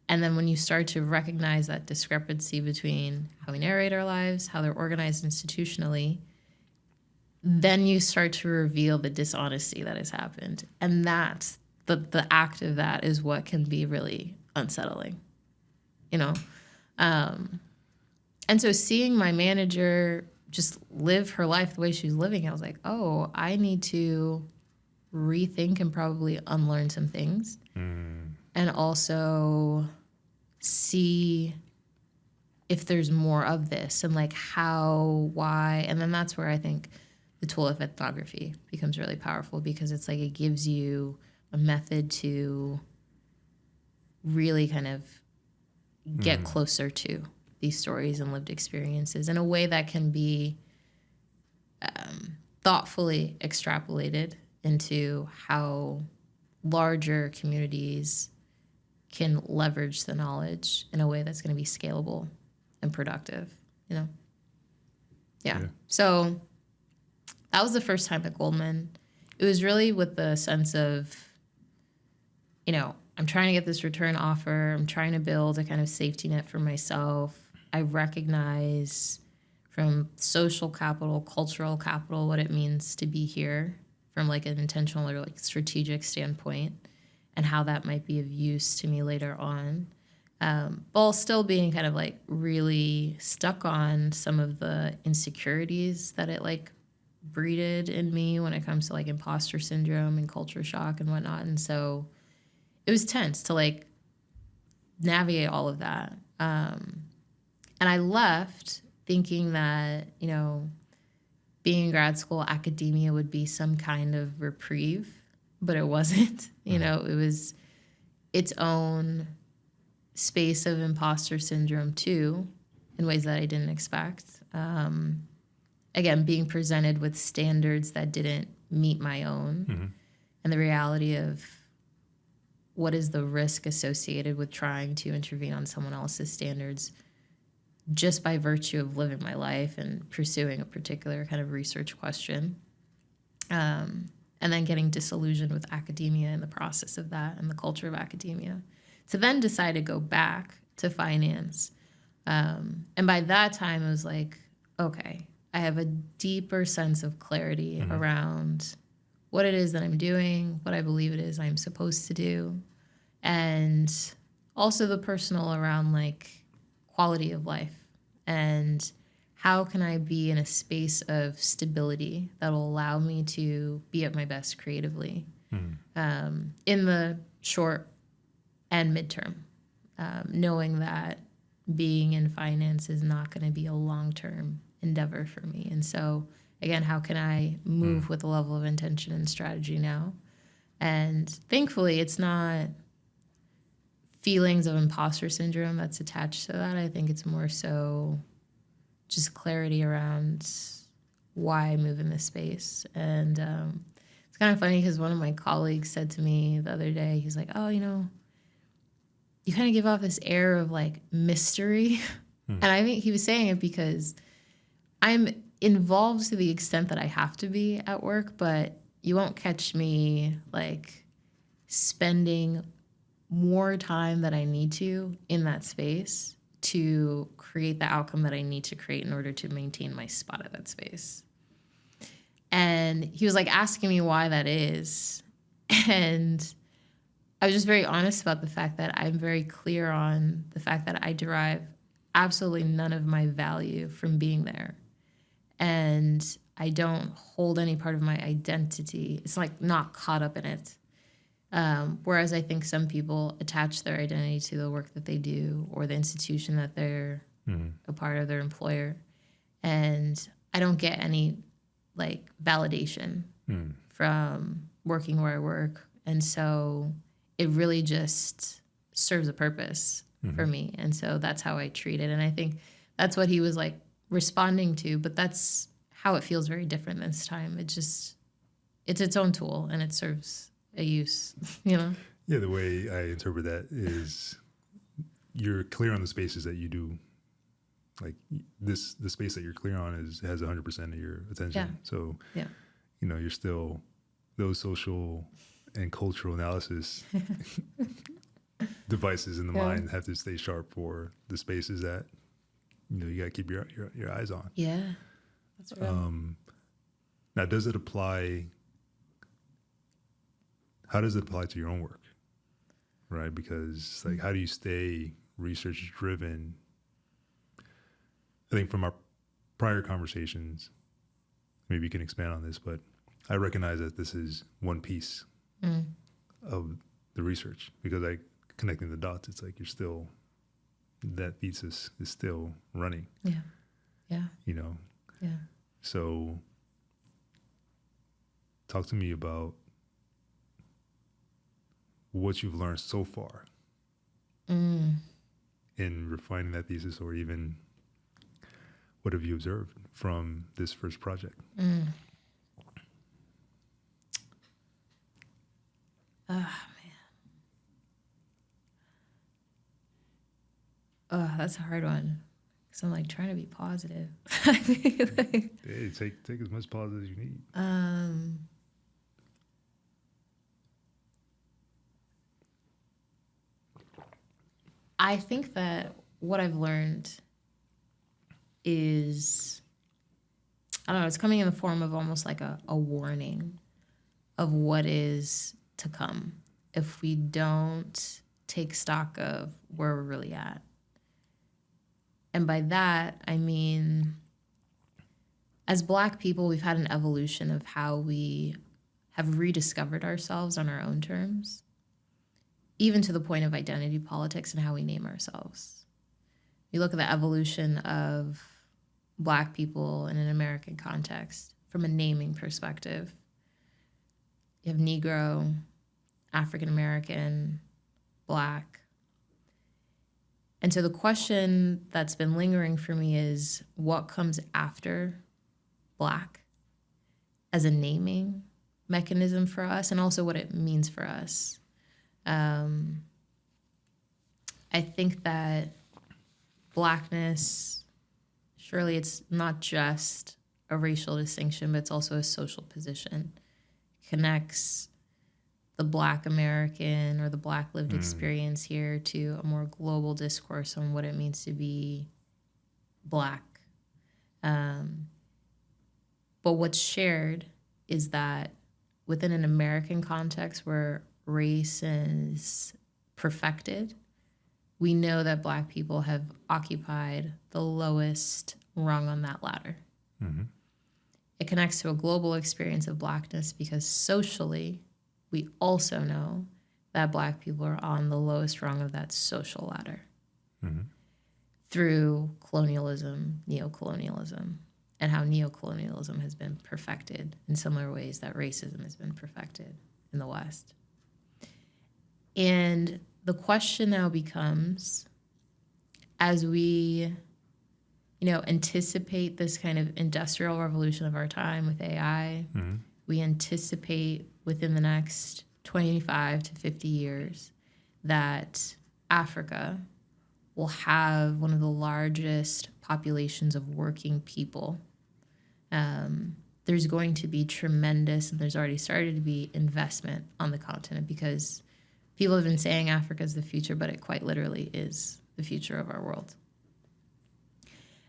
Speaker 2: And then when you start to recognize that discrepancy between how we narrate our lives, how they're organized institutionally, then you start to reveal the dishonesty that has happened. And that's the act of that is what can be really unsettling, you know? And so seeing my manager just live her life the way she was living, I was like, oh, I need to rethink and probably unlearn some things. And also see if there's more of this, and like how, why. And then that's where I think the tool of ethnography becomes really powerful, because it's like it gives you a method to really kind of get closer to these stories and lived experiences in a way that can be thoughtfully extrapolated into how larger communities can leverage the knowledge in a way that's going to be scalable and productive, you know? Yeah. So that was the first time at Goldman. It was really with the sense of, you know, I'm trying to get this return offer. I'm trying to build a kind of safety net for myself. I recognize from social capital, cultural capital, what it means to be here from like an intentional or like strategic standpoint, and how that might be of use to me later on. While still being kind of like really stuck on some of the insecurities that it like breeded in me when it comes to like imposter syndrome and culture shock and whatnot. And so it was tense to like navigate all of that. And I left thinking that, you know, being in grad school, academia would be some kind of reprieve, but it wasn't. You know, it was its own space of imposter syndrome too, in ways that I didn't expect. Again, being presented with standards that didn't meet my own, and the reality of what is the risk associated with trying to intervene on someone else's standards just by virtue of living my life and pursuing a particular kind of research question. And then getting disillusioned with academia in the process of that and the culture of academia. To then decide to go back to finance. And by that time, it was like, okay, I have a deeper sense of clarity around what it is that I'm doing, what I believe it is I'm supposed to do, and also the personal around like quality of life and how can I be in a space of stability that will allow me to be at my best creatively in the short and midterm, knowing that being in finance is not going to be a long-term endeavor for me. And so, again, how can I move with a level of intention and strategy now? And thankfully, it's not feelings of imposter syndrome that's attached to that. I think it's more so just clarity around why I move in this space. And it's kind of funny because one of my colleagues said to me the other day, he's like, oh, you know, you kind of give off this air of like mystery. And I think he was saying it because I'm involved to the extent that I have to be at work, but you won't catch me like spending more time than I need to in that space to create the outcome that I need to create in order to maintain my spot at that space. And he was like asking me why that is. And I was just very honest about the fact that I'm very clear on the fact that I derive absolutely none of my value from being there. And I don't hold any part of my identity. It's like not caught up in it. Whereas I think some people attach their identity to the work that they do or the institution that they're a part of, their employer. And I don't get any like validation from working where I work. And so it really just serves a purpose for me. And so that's how I treat it. And I think that's what he was like responding to, but that's how it feels very different this time. It's its own tool and it serves a use, you know?
Speaker 1: Yeah, the way I interpret that is you're clear on the spaces that you do. Like the space that you're clear on has 100% of your attention.
Speaker 2: Yeah.
Speaker 1: So, you know, you're still those social and cultural analysis devices in the mind have to stay sharp for the spaces that, you know, you got to keep your eyes on.
Speaker 2: Yeah, that's right.
Speaker 1: Now, does it apply? How does it apply to your own work? Right? Because like, how do you stay research driven? I think from our prior conversations, maybe you can expand on this, but I recognize that this is one piece of the research because like connecting the dots, it's like you're still, that thesis is still running.
Speaker 2: Yeah. Yeah.
Speaker 1: You know?
Speaker 2: Yeah.
Speaker 1: So talk to me about what you've learned so far in refining that thesis, or even what have you observed from this first project?
Speaker 2: Oh, man. Oh, that's a hard one. Because I'm like trying to be positive.
Speaker 1: Hey, take as much pause as you need.
Speaker 2: I think that what I've learned is, I don't know, it's coming in the form of almost like a warning of what is to come if we don't take stock of where we're really at. And by that, I mean, as Black people, we've had an evolution of how we have rediscovered ourselves on our own terms, even to the point of identity politics and how we name ourselves. You look at the evolution of Black people in an American context from a naming perspective. You have Negro, African American, Black. And so the question that's been lingering for me is what comes after Black as a naming mechanism for us, and also what it means for us. I think that Blackness surely it's not just a racial distinction, but it's also a social position. It connects the Black American or the Black lived experience here to a more global discourse on what it means to be Black. But what's shared is that within an American context where race is perfected, we know that Black people have occupied the lowest rung on that ladder.
Speaker 1: Mm-hmm.
Speaker 2: It connects to a global experience of Blackness because socially, we also know that Black people are on the lowest rung of that social ladder through colonialism, neocolonialism, and how neocolonialism has been perfected in similar ways that racism has been perfected in the West. And the question now becomes, as we, anticipate this kind of industrial revolution of our time with AI, we anticipate within the next 25 to 50 years that Africa will have one of the largest populations of working people. There's going to be tremendous, and there's already started to be investment on the continent because people have been saying Africa is the future, but it quite literally is the future of our world.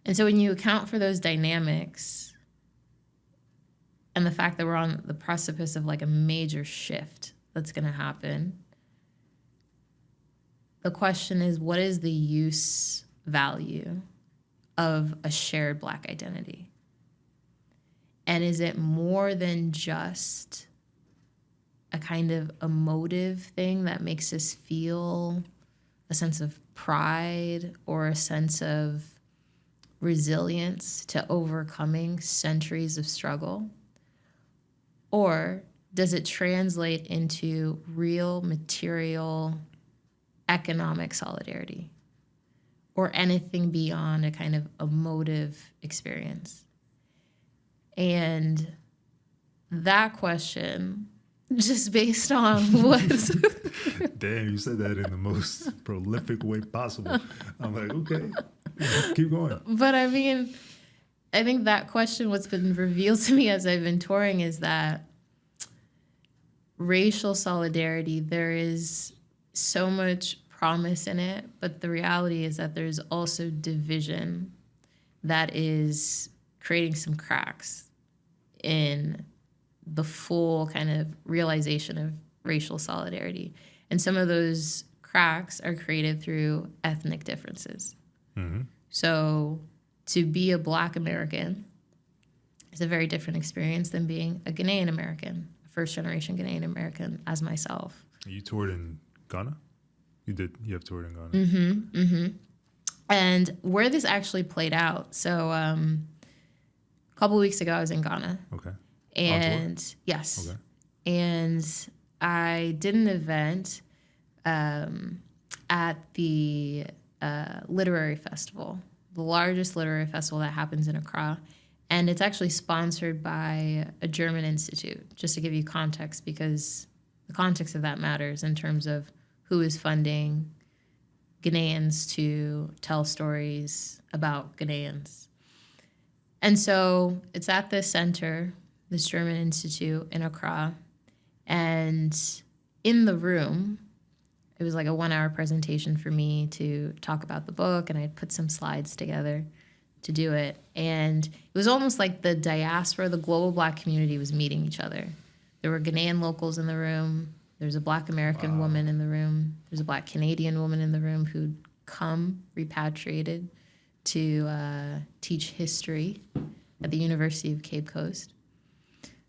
Speaker 2: And so when you account for those dynamics and the fact that we're on the precipice of like a major shift that's going to happen, the question is, what is the use value of a shared Black identity? And is it more than just a kind of emotive thing that makes us feel a sense of pride or a sense of resilience to overcoming centuries of struggle? Or does it translate into real material economic solidarity or anything beyond a kind of emotive experience? And that question, just based on what...
Speaker 1: Damn, you said that in the most prolific way possible. I'm like, okay, keep going.
Speaker 2: But I mean, I think that question, what's been revealed to me as I've been touring, is that racial solidarity, there is so much promise in it, but the reality is that there's also division that is creating some cracks in the full kind of realization of racial solidarity. And some of those cracks are created through ethnic differences. Mm-hmm. So to be a Black American is a very different experience than being a Ghanaian American, a first-generation Ghanaian American as myself.
Speaker 1: You toured in Ghana? You have toured in Ghana.
Speaker 2: Mm-hmm, mm-hmm. And where this actually played out, so a couple of weeks ago I was in Ghana.
Speaker 1: Okay.
Speaker 2: And yes.
Speaker 1: Okay.
Speaker 2: And I did an event at the literary festival, the largest literary festival that happens in Accra. And it's actually sponsored by a German institute, just to give you context, because the context of that matters in terms of who is funding Ghanaians to tell stories about Ghanaians. And so it's at this center, this German institute in Accra. And in the room, it was like a 1-hour presentation for me to talk about the book, and I'd put some slides together to do it. And it was almost like the diaspora, the global Black community was meeting each other. There were Ghanaian locals in the room. There's a Black American woman in the room. There's a Black Canadian woman in the room who'd come repatriated to teach history at the University of Cape Coast.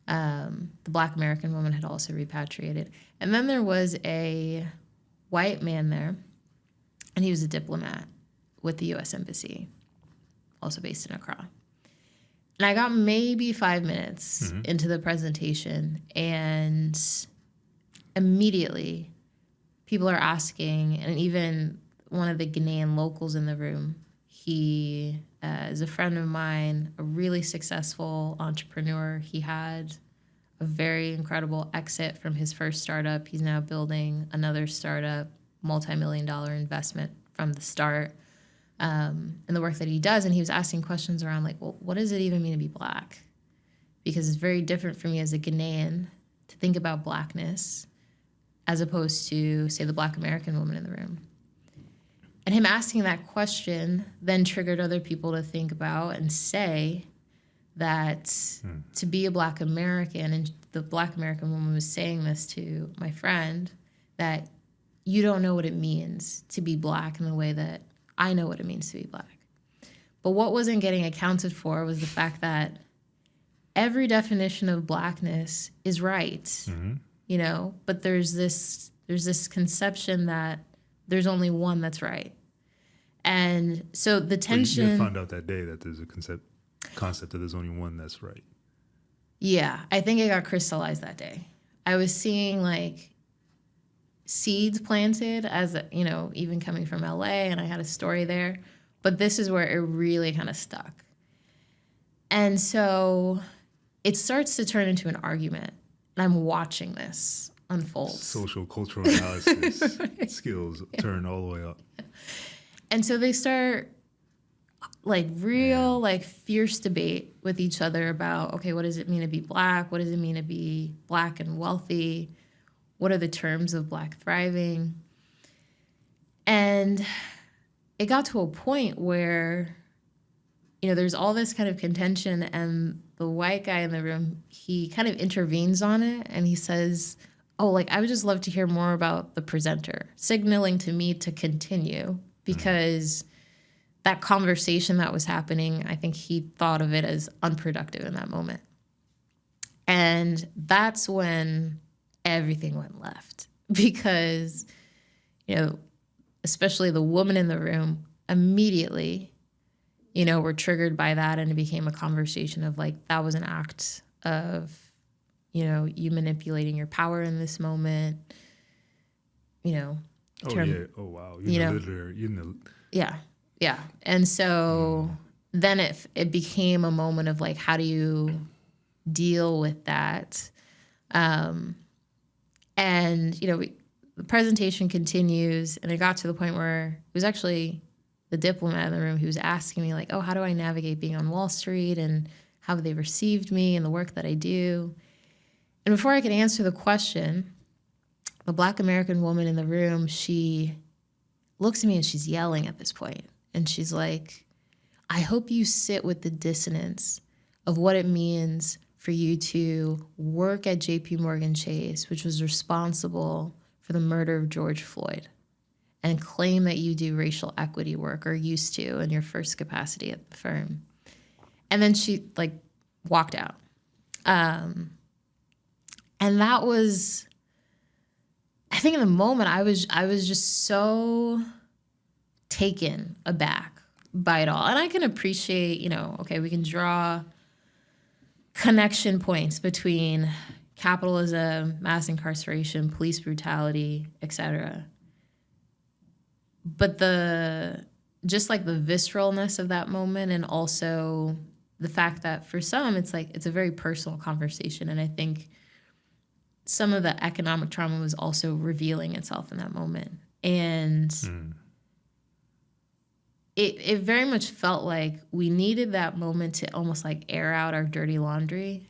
Speaker 2: The Black American woman had also repatriated. And then there was a white man there, and he was a diplomat with the U.S. Embassy, also based in Accra. And I got maybe 5 minutes into the presentation, and immediately people are asking, and even one of the Ghanaian locals in the room, he is a friend of mine, a really successful entrepreneur. He had a very incredible exit from his first startup. He's now building another startup, multi-million-dollar investment from the start. and the work that he does. And he was asking questions around like, well, what does it even mean to be Black? Because it's very different for me as a Ghanaian to think about Blackness as opposed to, say, the Black American woman in the room. And him asking that question then triggered other people to think about and say that to be a Black American, and the Black American woman was saying this to my friend, that you don't know what it means to be Black in the way that I know what it means to be Black. But what wasn't getting accounted for was the fact that every definition of Blackness is right, you know, but there's this conception that there's only one that's right. And so the tension...
Speaker 1: You found out that day that there's a concept that there's only one that's right.
Speaker 2: Yeah, I think it got crystallized that day. I was seeing like seeds planted as, you know, even coming from LA, and I had a story there. But this is where it really kind of stuck. And so it starts to turn into an argument. And I'm watching this unfold.
Speaker 1: Social cultural analysis skills turn all the way up.
Speaker 2: And so they start like real, like fierce debate with each other about, okay, what does it mean to be Black? What does it mean to be Black and wealthy? What are the terms of Black thriving? And it got to a point where, you know, there's all this kind of contention, and the white guy in the room, he kind of intervenes on it, and he says, oh, like, I would just love to hear more about the presenter, signaling to me to continue, because that conversation that was happening, I think he thought of it as unproductive in that moment. And that's when everything went left, because, you know, especially the woman in the room immediately, you know, were triggered by that, and it became a conversation of like, that was an act of, you know, you manipulating your power in this moment, you know.
Speaker 1: Oh wow.
Speaker 2: Yeah. Yeah. And so then it became a moment of like, how do you deal with that? And, you know, the presentation continues, and it got to the point where it was actually the diplomat in the room who was asking me like, oh, how do I navigate being on Wall Street, and how have they received me and the work that I do? And before I could answer the question, the Black American woman in the room, she looks at me and she's yelling at this point. And she's like, I hope you sit with the dissonance of what it means for you to work at JP Morgan Chase, which was responsible for the murder of George Floyd, and claim that you do racial equity work, or used to, in your first capacity at the firm. And then she like walked out. And that was, I think in the moment I was just so taken aback by it all. And I can appreciate, you know, okay, we can draw connection points between capitalism, mass incarceration, police brutality, etc. But just like the visceralness of that moment, and also the fact that for some, it's like, it's a very personal conversation. And I think some of the economic trauma was also revealing itself in that moment. And it very much felt like we needed that moment to almost like air out our dirty laundry,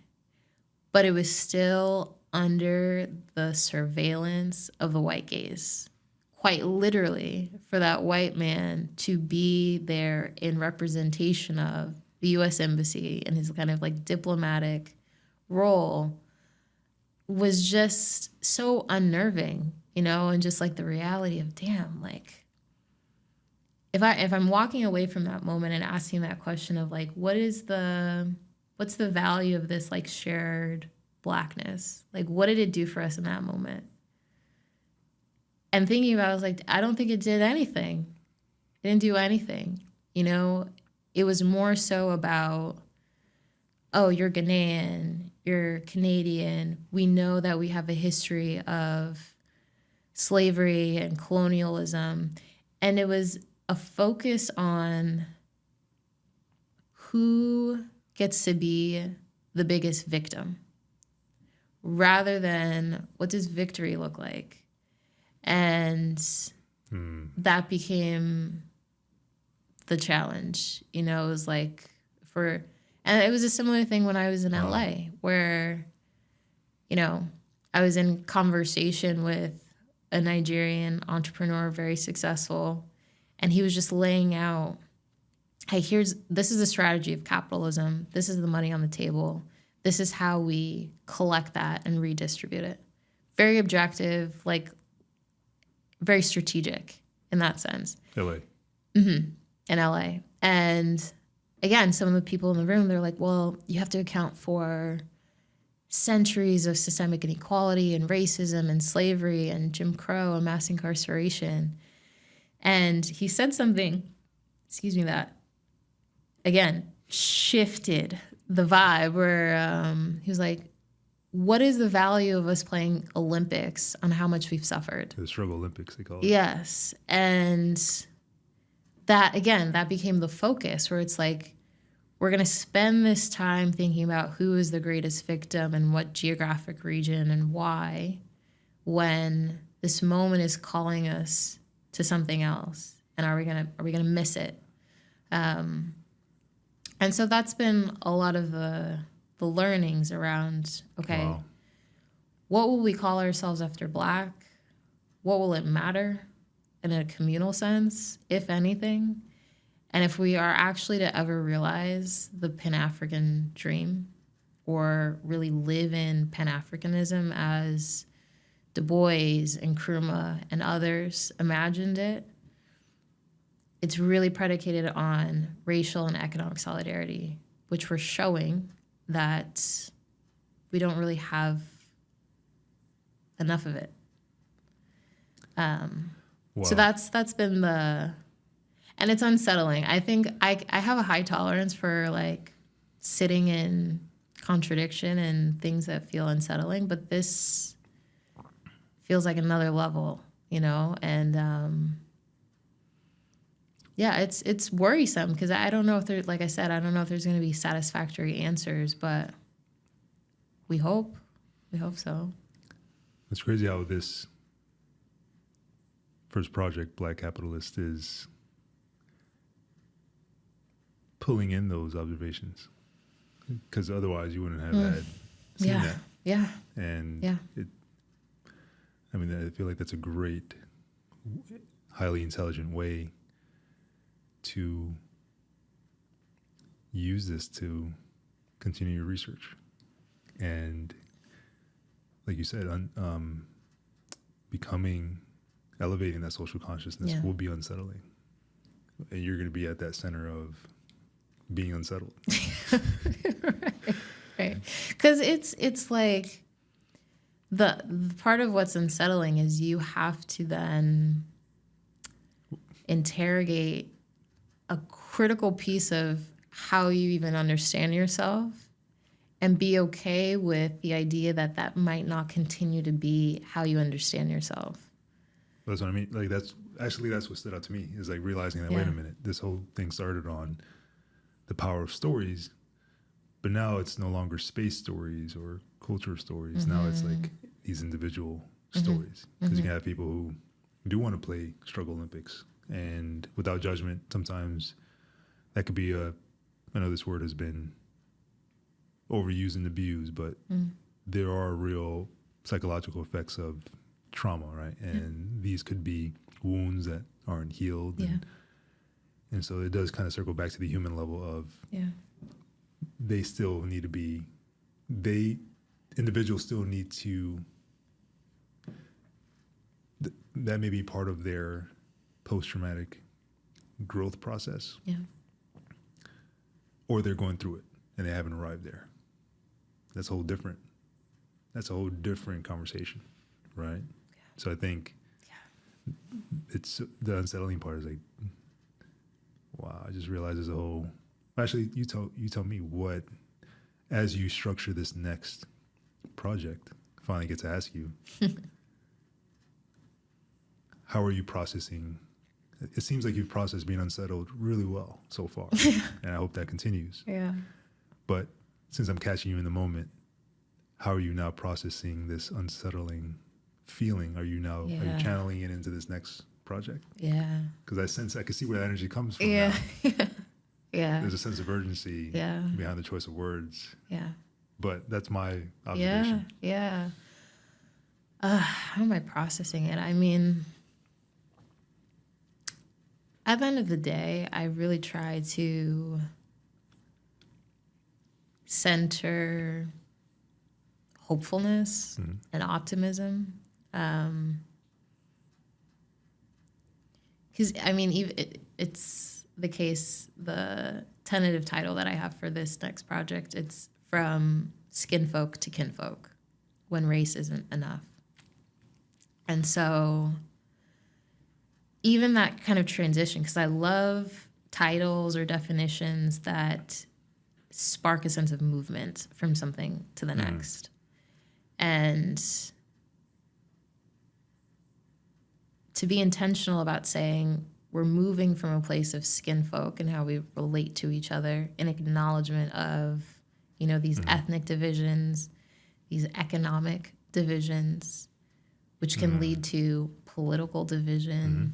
Speaker 2: but it was still under the surveillance of the white gaze. Quite literally, for that white man to be there in representation of the U.S. Embassy and his kind of like diplomatic role was just so unnerving, you know, and just like the reality of, damn, like if I'm walking away from that moment and asking that question of like, what's the value of this like shared Blackness? Like, what did it do for us in that moment? And thinking about it, I was like, I don't think it did anything. It didn't do anything. You know, it was more so about, oh, you're Ghanaian, you're Canadian. We know that we have a history of slavery and colonialism. And it was a focus on who gets to be the biggest victim, rather than what does victory look like? And that became the challenge. You know, it was like and it was a similar thing when I was in LA, where, you know, I was in conversation with a Nigerian entrepreneur, very successful, and he was just laying out, hey, this is the strategy of capitalism. This is the money on the table. This is how we collect that and redistribute it. Very objective, like very strategic in that sense.
Speaker 1: LA.
Speaker 2: In LA. And again, some of the people in the room, they're like, well, you have to account for centuries of systemic inequality and racism and slavery and Jim Crow and mass incarceration. And he said something, that, again, shifted the vibe, where he was like, what is the value of us playing Olympics on how much we've suffered?
Speaker 1: The Struggle Olympics, they call it.
Speaker 2: Yes. And that, again, that became the focus, where it's like, we're going to spend this time thinking about who is the greatest victim and what geographic region and why, when this moment is calling us to something else. And are we gonna miss it? And so that's been a lot of the learnings around, okay,
Speaker 1: Wow.
Speaker 2: What will we call ourselves after Black? What will it matter in a communal sense, if anything? And if we are actually to ever realize the Pan-African dream, or really live in Pan-Africanism as Du Bois and Nkrumah and others imagined it, it's really predicated on racial and economic solidarity, which we're showing that we don't really have enough of it.
Speaker 1: Wow.
Speaker 2: So that's been and it's unsettling. I think I have a high tolerance for like sitting in contradiction and things that feel unsettling, but this feels like another level, you know? And yeah, it's worrisome, because I don't know if there, like I said, I don't know if there's going to be satisfactory answers, but we hope so.
Speaker 1: It's crazy how this first project, Black Capitalist, is pulling in those observations, because otherwise you wouldn't have had seen that.
Speaker 2: Yeah.
Speaker 1: And
Speaker 2: Yeah.
Speaker 1: I mean, I feel like that's a great, highly intelligent way to use this to continue your research. And like you said, elevating that social consciousness will be unsettling. And you're going to be at that center of being unsettled.
Speaker 2: Right. Because it's like the part of what's unsettling is you have to then interrogate a critical piece of how you even understand yourself, and be okay with the idea that that might not continue to be how you understand yourself.
Speaker 1: That's what I mean. Like that's what stood out to me, is like realizing that, wait a minute, this whole thing started on the power of stories, but now it's no longer space stories or culture stories. Now it's like these individual stories, because you can have people who do want to play Struggle Olympics, and without judgment, sometimes that could be I know this word has been overused and abused, but there are real psychological effects of trauma, right? And these could be wounds that aren't healed. And so it does kind of circle back to the human level of they still need to be, individuals still need to, that may be part of their post-traumatic growth process. Or they're going through it and they haven't arrived there. That's a whole different conversation, right? So I think it's the unsettling part is like, wow, I just realized there's a whole, actually you tell me what, as you structure this next project, I finally get to ask you, how are you processing? It seems like you've processed being unsettled really well so far, and I hope that continues. But since I'm catching you in the moment, how are you now processing this unsettling feeling? Are you channeling it into this next project?
Speaker 2: Yeah.
Speaker 1: Because I can see where that energy comes from.
Speaker 2: Yeah.
Speaker 1: Now.
Speaker 2: Yeah.
Speaker 1: There's a sense of urgency behind the choice of words.
Speaker 2: Yeah.
Speaker 1: But that's my observation.
Speaker 2: Yeah. How am I processing it? I mean, at the end of the day, I really try to center hopefulness and optimism. Because, I mean, it's the case, the tentative title that I have for this next project, it's From Skinfolk to Kinfolk, When Race Isn't Enough. And so even that kind of transition, because I love titles or definitions that spark a sense of movement from something to the next. And to be intentional about saying we're moving from a place of skin folk and how we relate to each other, in acknowledgement of, you know, these ethnic divisions, these economic divisions, which can lead to political division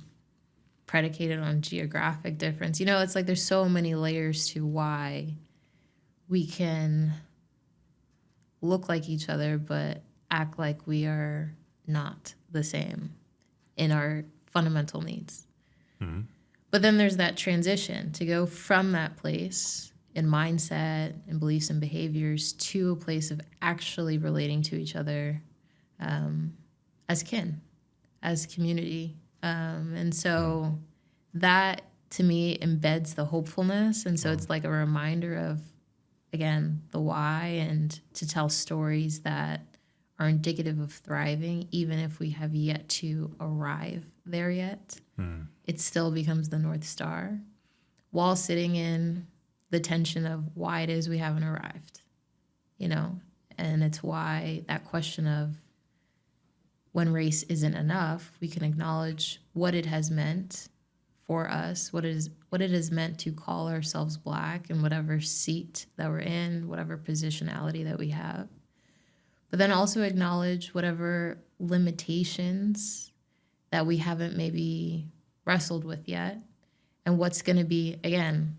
Speaker 2: predicated on geographic difference. You know, it's like there's so many layers to why we can look like each other but act like we are not the same in our fundamental needs. But then there's that transition to go from that place in mindset and beliefs and behaviors to a place of actually relating to each other as kin, as community. And so that, to me, embeds the hopefulness. And so it's like a reminder of, again, the why, and to tell stories that are indicative of thriving, even if we have yet to arrive there yet. It still becomes the North Star while sitting in the tension of why it is we haven't arrived, you know? And it's why that question of when race isn't enough, we can acknowledge what it has meant for us, what it has meant to call ourselves Black in whatever seat that we're in, whatever positionality that we have. But then also acknowledge whatever limitations that we haven't maybe wrestled with yet. And what's going to be, again,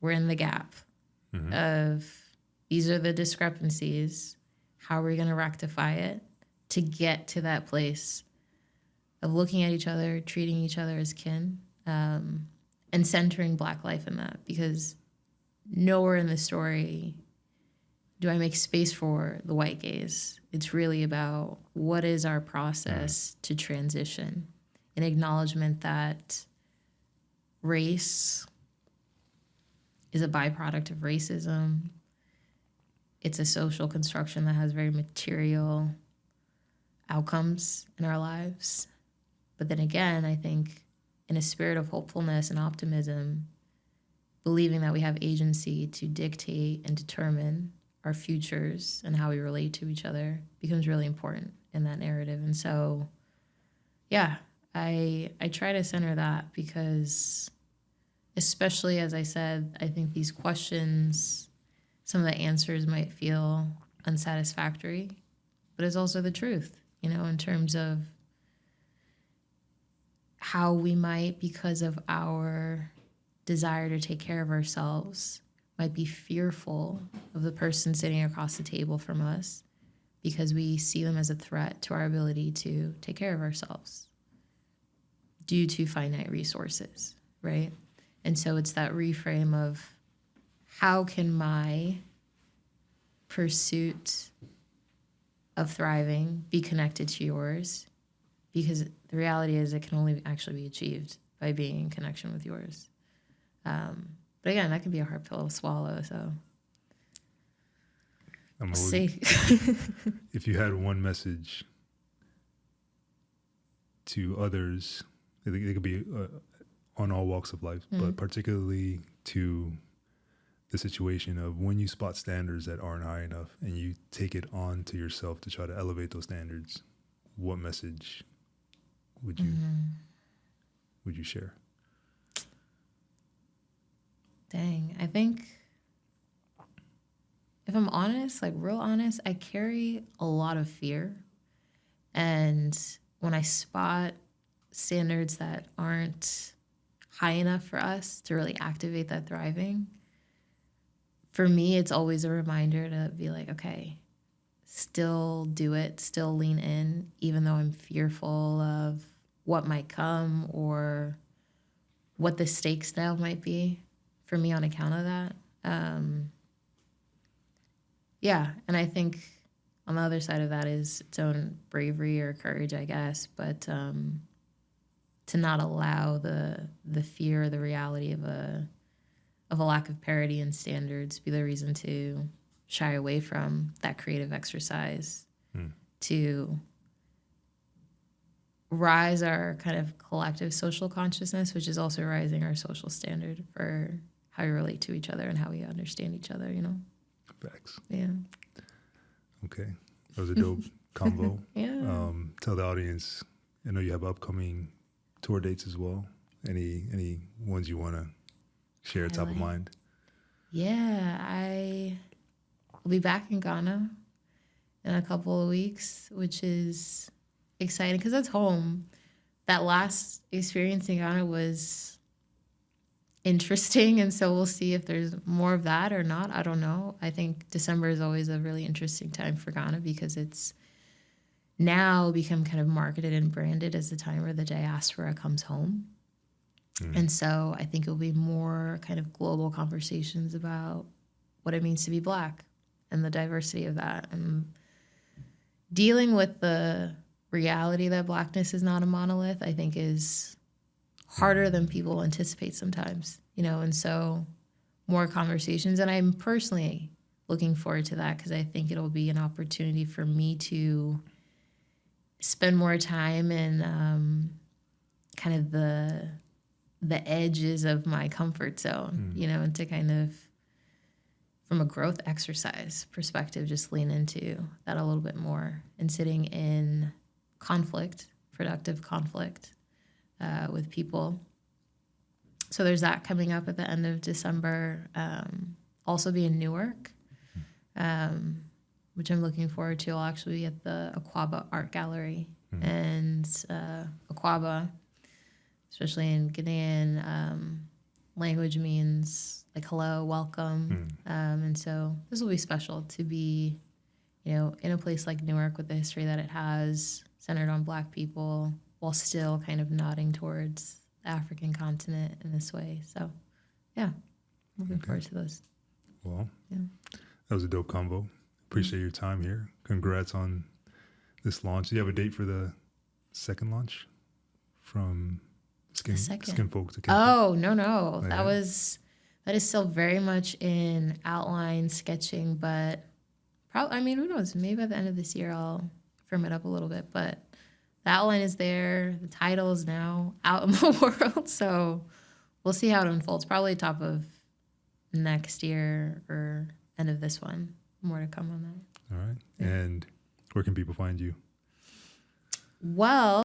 Speaker 2: we're in the gap of these are the discrepancies. How are we going to rectify it to get to that place of looking at each other, treating each other as kin, and centering Black life in that? Because nowhere in the story do I make space for the white gaze. It's really about what is our process to transition, an acknowledgement that race is a byproduct of racism. It's a social construction that has very material outcomes in our lives. But then again, I think in a spirit of hopefulness and optimism, believing that we have agency to dictate and determine our futures and how we relate to each other becomes really important in that narrative. And so, yeah, I try to center that because, especially as I said, I think these questions, some of the answers might feel unsatisfactory, but it's also the truth, you know, in terms of how we might, because of our desire to take care of ourselves, might be fearful of the person sitting across the table from us because we see them as a threat to our ability to take care of ourselves due to finite resources, right? And so it's that reframe of how can my pursuit of thriving be connected to yours? Because the reality is it can only actually be achieved by being in connection with yours. But again, that can be a hard pill to swallow, so we'll see.
Speaker 1: If you had one message to others, it could be on all walks of life, but particularly to the situation of when you spot standards that aren't high enough and you take it on to yourself to try to elevate those standards, what message would you share?
Speaker 2: Dang, I think if I'm honest, like real honest, I carry a lot of fear. And when I spot standards that aren't high enough for us to really activate that thriving, for me, it's always a reminder to be like, okay, still do it, still lean in, even though I'm fearful of what might come or what the stakes now might be for me on account of that. Yeah, and I think on the other side of that is its own bravery or courage, I guess, but to not allow the fear, the reality of a lack of parity in standards be the reason to shy away from that creative exercise, to rise our kind of collective social consciousness, which is also rising our social standard for how we relate to each other and how we understand each other, you know?
Speaker 1: Facts.
Speaker 2: Yeah.
Speaker 1: Okay. That was a dope combo.
Speaker 2: Yeah.
Speaker 1: Tell the audience, I know you have upcoming tour dates as well. Any ones you want to share top of mind?
Speaker 2: Yeah, I will be back in Ghana in a couple of weeks, which is exciting because that's home. That last experience in Ghana was interesting, and so we'll see if there's more of that or not. I don't know. I think December is always a really interesting time for Ghana because it's now become kind of marketed and branded as the time where the diaspora comes home. And so I think it'll be more kind of global conversations about what it means to be Black and the diversity of that, and dealing with the reality that Blackness is not a monolith, I think is harder than people anticipate sometimes, you know, and so more conversations. And I'm personally looking forward to that because I think it'll be an opportunity for me to spend more time in kind of the edges of my comfort zone, you know, and to kind of, from a growth exercise perspective, just lean into that a little bit more and sitting in conflict, productive conflict with people. So there's that coming up at the end of December. Also be in Newark, which I'm looking forward to. I'll actually be at the Akwaba Art Gallery. And Akwaba, especially in Ghanaian language, means like hello, welcome. And so this will be special to be, you know, in a place like Newark with the history that it has, centered on Black people, while still kind of nodding towards the African continent in this way. So, yeah, looking forward to those.
Speaker 1: Well, that was a dope combo. Appreciate your time here. Congrats on this launch. Do you have a date for the second launch from Skin Folk to Kinfolk?
Speaker 2: Oh, no. That is still very much in outline sketching, but probably, I mean, who knows? Maybe by the end of this year I'll firm it up a little bit, but the outline is there. The title is now out in the world, so we'll see how it unfolds. Probably top of next year or end of this one. More to come on that.
Speaker 1: All right. Yeah. And where can people find you?
Speaker 2: Well,